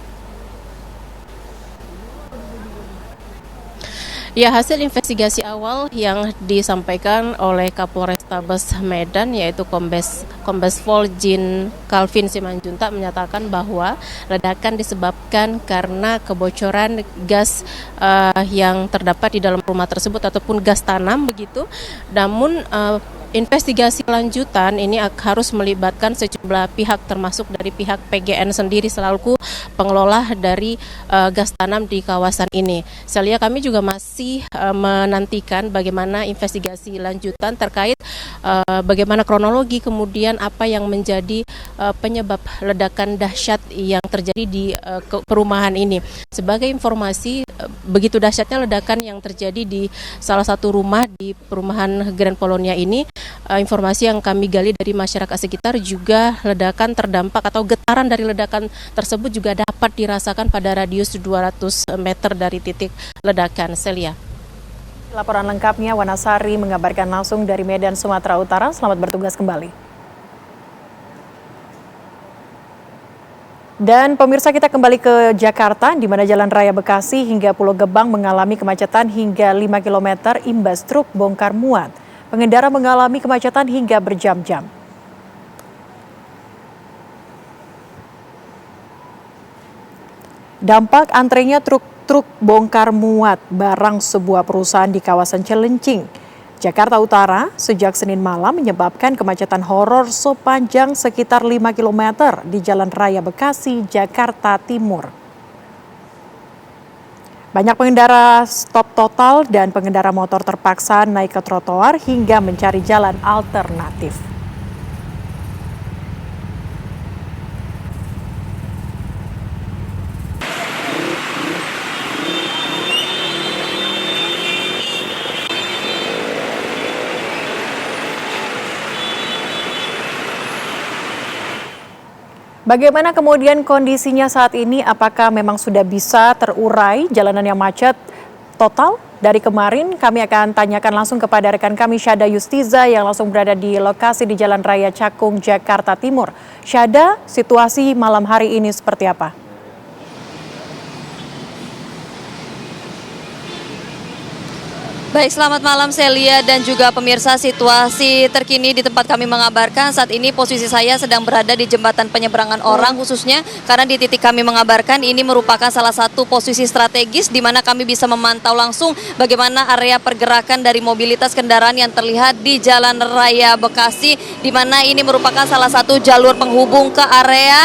Ya, hasil investigasi awal yang disampaikan oleh Kapolrestabes Medan, yaitu Kombes Pol Jin Calvin Simanjuntak, menyatakan bahwa ledakan disebabkan karena kebocoran gas yang terdapat di dalam rumah tersebut ataupun gas tanam begitu. Namun investigasi lanjutan ini harus melibatkan sejumlah pihak, termasuk dari pihak PGN sendiri selaku pengelola dari gas tanam di kawasan ini. Celia, kami juga masih menantikan bagaimana investigasi lanjutan terkait bagaimana kronologi kemudian apa yang menjadi penyebab ledakan dahsyat yang terjadi di perumahan ini. Sebagai informasi, begitu dahsyatnya ledakan yang terjadi di salah satu rumah di perumahan Grand Polonia ini. Informasi yang kami gali dari masyarakat sekitar juga ledakan terdampak atau getaran dari ledakan tersebut juga dapat dirasakan pada radius 200 meter dari titik ledakan. Celia. Laporan lengkapnya Wanasari mengabarkan langsung dari Medan, Sumatera Utara. Selamat bertugas kembali. Dan pemirsa, kita kembali ke Jakarta, di mana Jalan Raya Bekasi hingga Pulau Gebang mengalami kemacetan hingga 5 km imbas truk bongkar muat. Pengendara mengalami kemacetan hingga berjam-jam. Dampak antrenya truk bongkar muat barang sebuah perusahaan di kawasan Cilincing, Jakarta Utara sejak Senin malam menyebabkan kemacetan horor sepanjang sekitar 5 km di Jalan Raya Bekasi, Jakarta Timur. Banyak pengendara stop total dan pengendara motor terpaksa naik ke trotoar hingga mencari jalan alternatif. Bagaimana kemudian kondisinya saat ini? Apakah memang sudah bisa terurai jalanan yang macet total? Dari kemarin kami akan tanyakan langsung kepada rekan kami Syada Yustiza yang langsung berada di lokasi di Jalan Raya Cakung, Jakarta Timur. Syada, situasi malam hari ini seperti apa? Baik, selamat malam Celia dan juga pemirsa. Situasi terkini di tempat kami mengabarkan saat ini posisi saya sedang berada di jembatan penyeberangan orang, khususnya karena di titik kami mengabarkan ini merupakan salah satu posisi strategis di mana kami bisa memantau langsung bagaimana area pergerakan dari mobilitas kendaraan yang terlihat di Jalan Raya Bekasi, di mana ini merupakan salah satu jalur penghubung ke area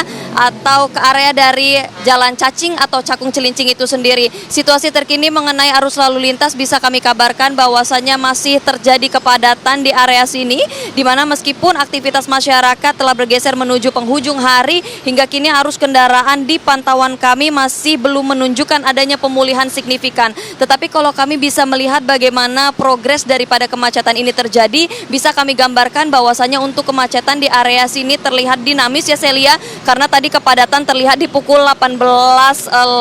dari Jalan Cacing atau Cakung Cilincing itu sendiri. Situasi terkini mengenai arus lalu lintas bisa kami kabarkan bahwasanya masih terjadi kepadatan di area sini, di mana meskipun aktivitas masyarakat telah bergeser menuju penghujung hari, hingga kini arus kendaraan di pantauan kami masih belum menunjukkan adanya pemulihan signifikan. Tetapi kalau kami bisa melihat bagaimana progres daripada kemacetan ini terjadi, bisa kami gambarkan bahwasanya untuk kemacetan di area sini terlihat dinamis ya Celia, karena tadi kepadatan terlihat di pukul 18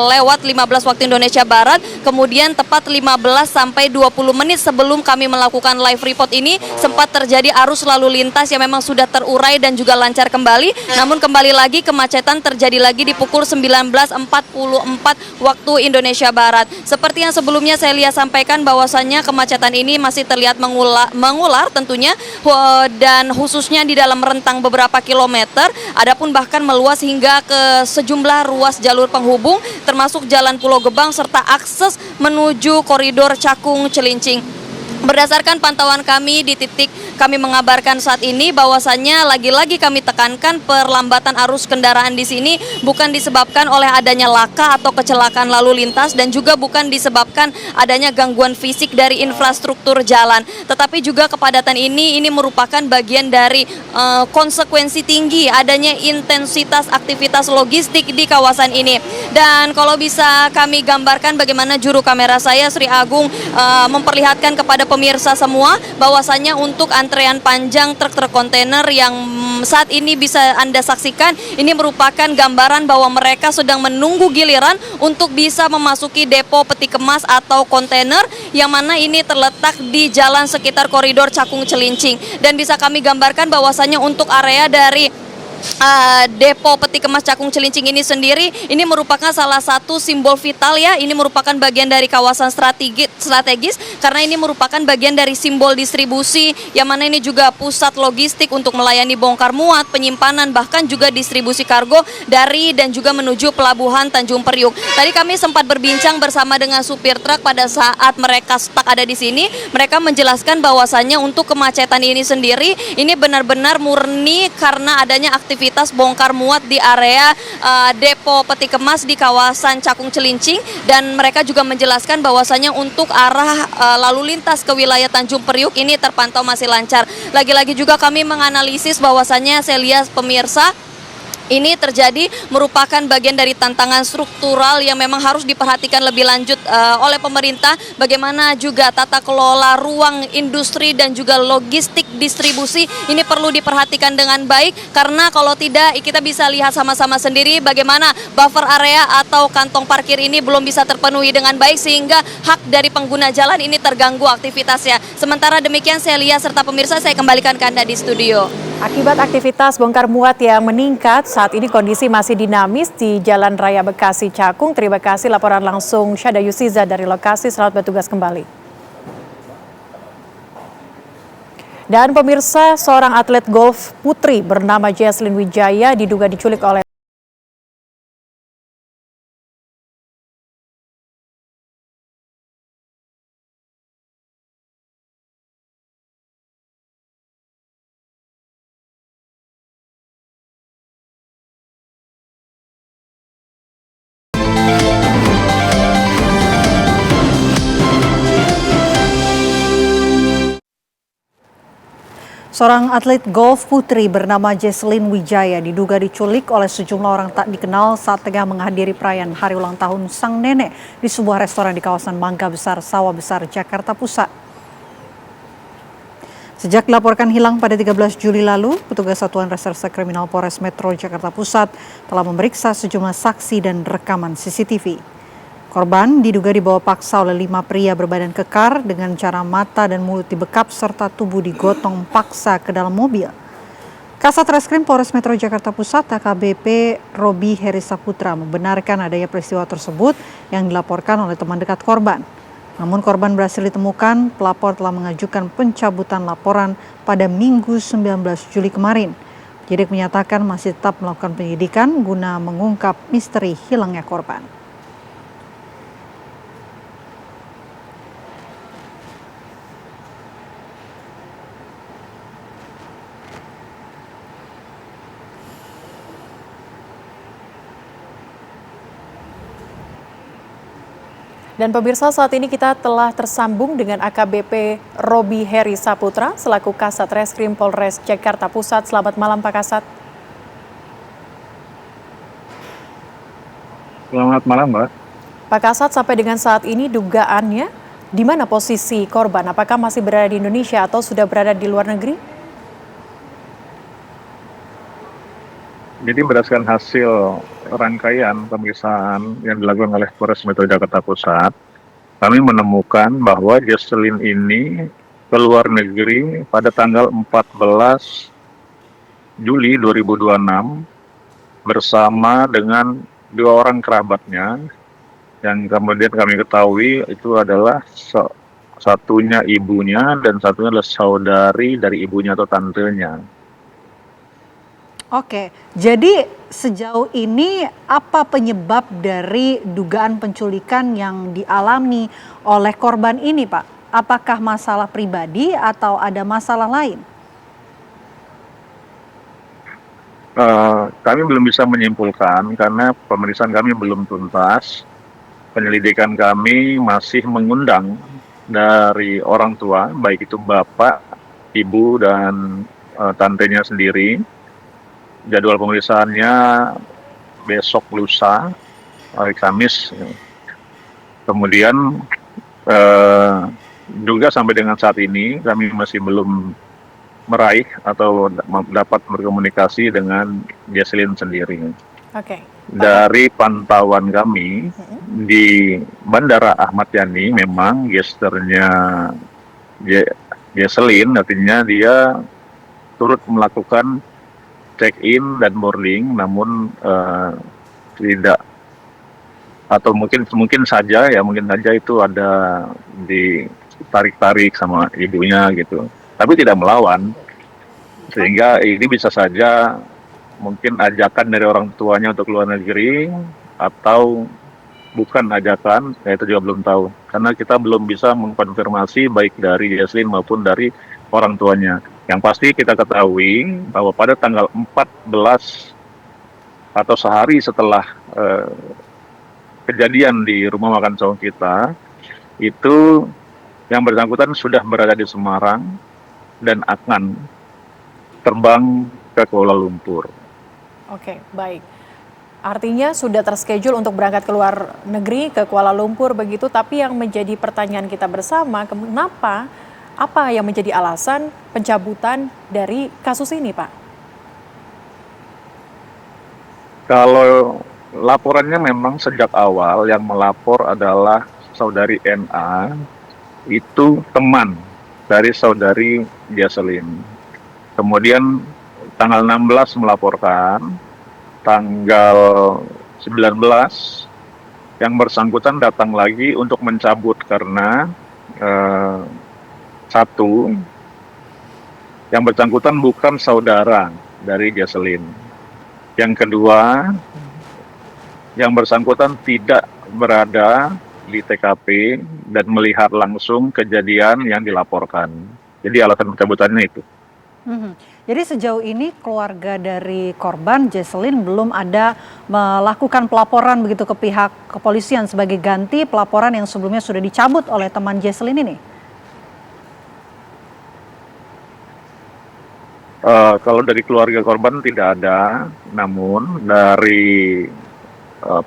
lewat 15 waktu Indonesia Barat, kemudian tepat 15 sampai 20 menit sebelum kami melakukan live report ini sempat terjadi arus lalu lintas yang memang sudah terurai dan juga lancar kembali. Namun kembali lagi kemacetan terjadi lagi di pukul 19.44 waktu Indonesia Barat. Seperti yang sebelumnya saya lihat sampaikan bahwasannya kemacetan ini masih terlihat mengular tentunya, dan khususnya di dalam rentang beberapa kilometer, adapun bahkan meluas hingga ke sejumlah ruas jalur penghubung termasuk Jalan Pulau Gebang serta akses menuju koridor Cakung Cilincing. Berdasarkan pantauan kami di titik kami mengabarkan saat ini, bahwasannya lagi-lagi kami tekankan perlambatan arus kendaraan di sini bukan disebabkan oleh adanya laka atau kecelakaan lalu lintas, dan juga bukan disebabkan adanya gangguan fisik dari infrastruktur jalan, tetapi juga kepadatan ini merupakan bagian dari konsekuensi tinggi adanya intensitas aktivitas logistik di kawasan ini. Dan kalau bisa kami gambarkan bagaimana juru kamera saya Sri Agung memperlihatkan kepada pemirsa semua bahwasannya untuk antrean panjang truk-truk kontainer yang saat ini bisa Anda saksikan, ini merupakan gambaran bahwa mereka sedang menunggu giliran untuk bisa memasuki depo peti kemas atau kontainer yang mana ini terletak di jalan sekitar koridor Cakung Cilincing. Dan bisa kami gambarkan bahwasannya untuk area dari depo peti kemas Cakung Cilincing ini sendiri, ini merupakan salah satu simbol vital ya. Ini merupakan bagian dari kawasan strategis karena ini merupakan bagian dari simbol distribusi, yang mana ini juga pusat logistik untuk melayani bongkar muat, penyimpanan, bahkan juga distribusi kargo dari dan juga menuju pelabuhan Tanjung Priuk. Tadi kami sempat berbincang bersama dengan supir truk pada saat mereka stuck ada di sini. Mereka menjelaskan bahwasannya untuk kemacetan ini sendiri ini benar-benar murni karena adanya aktivitas bongkar muat di area depo peti kemas di kawasan Cakung Cilincing, dan mereka juga menjelaskan bahwasannya untuk arah lalu lintas ke wilayah Tanjung Priuk ini terpantau masih lancar. Lagi-lagi juga kami menganalisis bahwasannya saya lihat pemirsa, ini terjadi merupakan bagian dari tantangan struktural yang memang harus diperhatikan lebih lanjut oleh pemerintah. Bagaimana juga tata kelola ruang industri dan juga logistik distribusi ini perlu diperhatikan dengan baik, karena kalau tidak kita bisa lihat sama-sama sendiri bagaimana buffer area atau kantong parkir ini belum bisa terpenuhi dengan baik, sehingga hak dari pengguna jalan ini terganggu aktivitasnya. Sementara demikian saya lihat serta pemirsa, saya kembalikan ke Anda di studio. Akibat aktivitas bongkar muat yang meningkat, saat ini kondisi masih dinamis di Jalan Raya Bekasi Cakung. Terima kasih laporan langsung Syada Yusiza dari lokasi. Selamat bertugas kembali. Dan pemirsa, seorang atlet golf putri bernama Jesslyn Wijaya diduga diculik oleh Seorang atlet golf putri bernama Jesslyn Wijaya diduga diculik oleh sejumlah orang tak dikenal saat tengah menghadiri perayaan hari ulang tahun sang nenek di sebuah restoran di kawasan Mangga Besar, Sawah Besar, Jakarta Pusat. Sejak dilaporkan hilang pada 13 Juli lalu, petugas Satuan Reserse Kriminal Polres Metro Jakarta Pusat telah memeriksa sejumlah saksi dan rekaman CCTV. Korban diduga dibawa paksa oleh 5 pria berbadan kekar dengan cara mata dan mulut dibekap serta tubuh digotong paksa ke dalam mobil. Kasat Reskrim Polres Metro Jakarta Pusat AKBP Robi Heri Saputra membenarkan adanya peristiwa tersebut yang dilaporkan oleh teman dekat korban. Namun korban berhasil ditemukan, pelapor telah mengajukan pencabutan laporan pada Minggu 19 Juli kemarin. Penyidik menyatakan masih tetap melakukan penyidikan guna mengungkap misteri hilangnya korban. Dan pemirsa, saat ini kita telah tersambung dengan AKBP Robi Heri Saputra selaku Kasat Reskrim Polres Jakarta Pusat. Selamat malam Pak Kasat. Selamat malam, Mbak. Pak Kasat, sampai dengan saat ini dugaannya di mana posisi korban? Apakah masih berada di Indonesia atau sudah berada di luar negeri? Jadi berdasarkan hasil rangkaian pemeriksaan yang dilakukan oleh Polres Metro Jakarta Pusat, kami menemukan bahwa Jesselyn ini keluar negeri pada tanggal 14 Juli 2026 bersama dengan 2 orang kerabatnya, yang kemudian kami ketahui itu adalah satunya ibunya dan satunya adalah saudari dari ibunya atau tantenya. Oke, jadi sejauh ini apa penyebab dari dugaan penculikan yang dialami oleh korban ini, Pak? Apakah masalah pribadi atau ada masalah lain? Kami belum bisa menyimpulkan karena pemeriksaan kami belum tuntas. Penyelidikan kami masih mengundang dari orang tua, baik itu bapak, ibu, dan tantenya sendiri. Jadwal pemeriksaannya besok lusa, hari Kamis. Kemudian juga sampai dengan saat ini kami masih belum meraih atau dapat berkomunikasi dengan Jesselyn sendiri. Oke. Dari pantauan kami di Bandara Ahmad Yani memang gesternya Jesselyn, artinya dia turut melakukan check-in dan boarding, namun tidak, atau mungkin saja itu ada ditarik-tarik sama ibunya gitu, tapi tidak melawan, sehingga ini bisa saja mungkin ajakan dari orang tuanya untuk luar negeri atau bukan ajakan, itu juga belum tahu, karena kita belum bisa mengkonfirmasi baik dari Jesselyn maupun dari orang tuanya. Yang pasti kita ketahui bahwa pada tanggal 14 atau sehari setelah kejadian di rumah makan Saung kita, itu yang bersangkutan sudah berada di Semarang dan akan terbang ke Kuala Lumpur. Oke, baik. Artinya sudah terschedule untuk berangkat ke luar negeri, ke Kuala Lumpur begitu, tapi yang menjadi pertanyaan kita bersama, kenapa, apa yang menjadi alasan pencabutan dari kasus ini, Pak? Kalau laporannya memang sejak awal yang melapor adalah saudari NA, itu teman dari saudari Jesselyn. Kemudian tanggal 16 melaporkan, tanggal 19 yang bersangkutan datang lagi untuk mencabut karena satu, yang bersangkutan bukan saudara dari Jesselyn. Yang kedua, yang bersangkutan tidak berada di TKP dan melihat langsung kejadian yang dilaporkan. Jadi alasan pencabutannya itu. Jadi sejauh ini keluarga dari korban Jesselyn belum ada melakukan pelaporan begitu ke pihak kepolisian sebagai ganti pelaporan yang sebelumnya sudah dicabut oleh teman Jesselyn ini? Kalau dari keluarga korban tidak ada, namun dari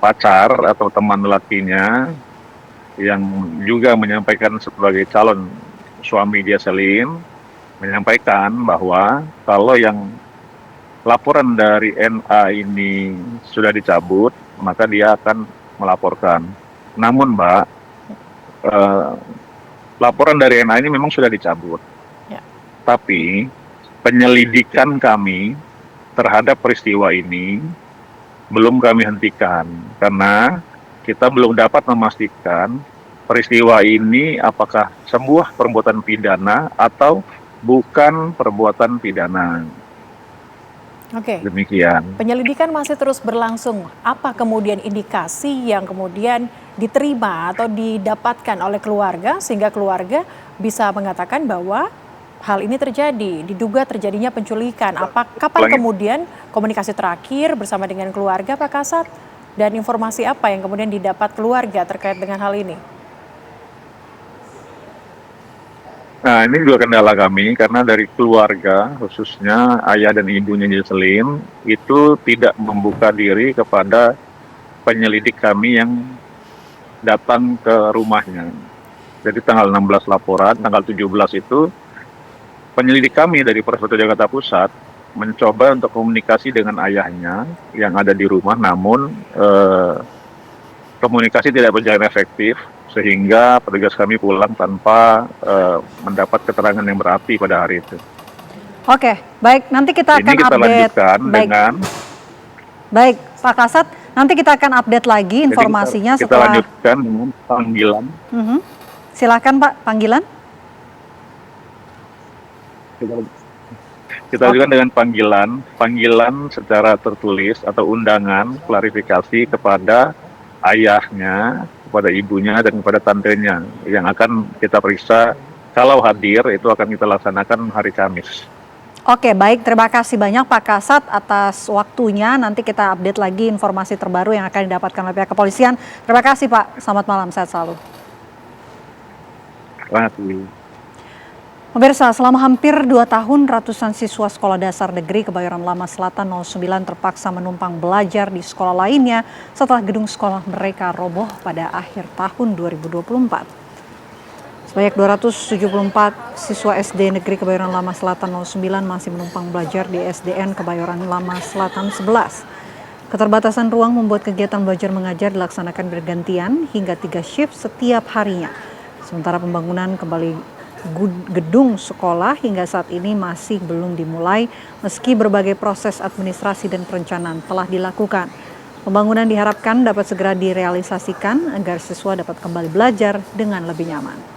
pacar atau teman lelakinya yang juga menyampaikan sebagai calon suami Jesselyn, menyampaikan bahwa kalau yang laporan dari NA ini sudah dicabut, maka dia akan melaporkan. Namun Mbak, laporan dari NA ini memang sudah dicabut. Ya. Tapi penyelidikan kami terhadap peristiwa ini belum kami hentikan karena kita belum dapat memastikan peristiwa ini apakah sebuah perbuatan pidana atau bukan perbuatan pidana. Oke. Demikian. Penyelidikan masih terus berlangsung. Apa kemudian indikasi yang kemudian diterima atau didapatkan oleh keluarga sehingga keluarga bisa mengatakan bahwa hal ini terjadi, diduga terjadinya penculikan. Kapan kemudian komunikasi terakhir bersama dengan keluarga, Pak Kasat? Dan informasi apa yang kemudian didapat keluarga terkait dengan hal ini? Nah, ini juga kendala kami karena dari keluarga, khususnya ayah dan ibunya Jesselyn, itu tidak membuka diri kepada penyelidik kami yang datang ke rumahnya. Jadi tanggal 16 laporan, tanggal 17 itu penyelidik kami dari Polres Metro Jakarta Pusat mencoba untuk komunikasi dengan ayahnya yang ada di rumah, namun komunikasi tidak berjalan efektif, sehingga petugas kami pulang tanpa mendapat keterangan yang berarti pada hari itu. Oke, baik. Nanti kita akan kita update. Lanjutkan dengan Baik, Pak Kasat. Nanti kita akan update lagi informasinya kita setelah. lanjutkan dengan panggilan. Silakan Pak, panggilan. Kita lanjutkan dengan panggilan secara tertulis atau undangan klarifikasi kepada ayahnya, kepada ibunya, dan kepada tantenya yang akan kita periksa. Kalau hadir, itu akan kita laksanakan hari Kamis. Oke, baik. Terima kasih banyak Pak Kasat atas waktunya. Nanti kita update lagi informasi terbaru yang akan didapatkan oleh pihak kepolisian. Terima kasih Pak. Selamat malam, sehat selalu. Terima kasih. Pemirsa, selama hampir 2 tahun ratusan siswa sekolah dasar negeri Kebayoran Lama Selatan 09 terpaksa menumpang belajar di sekolah lainnya setelah gedung sekolah mereka roboh pada akhir tahun 2024. Sebanyak 274 siswa SD Negeri Kebayoran Lama Selatan 09 masih menumpang belajar di SDN Kebayoran Lama Selatan 11. Keterbatasan ruang membuat kegiatan belajar mengajar dilaksanakan bergantian hingga 3 shift setiap harinya. Sementara pembangunan kembali gedung sekolah hingga saat ini masih belum dimulai meski berbagai proses administrasi dan perencanaan telah dilakukan. Pembangunan diharapkan dapat segera direalisasikan agar siswa dapat kembali belajar dengan lebih nyaman.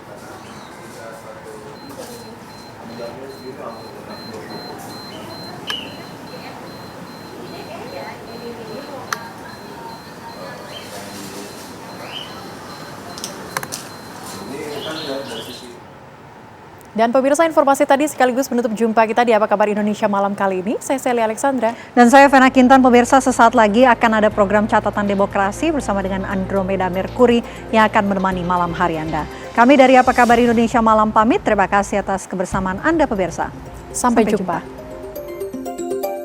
Dan pemirsa, informasi tadi sekaligus menutup jumpa kita di Apa Kabar Indonesia malam kali ini. Saya Sally Alexandra. Dan saya Vena Kintan. Pemirsa, sesaat lagi akan ada program Catatan Demokrasi bersama dengan Andromeda Merkuri yang akan menemani malam hari Anda. Kami dari Apa Kabar Indonesia malam pamit. Terima kasih atas kebersamaan Anda pemirsa. Sampai jumpa.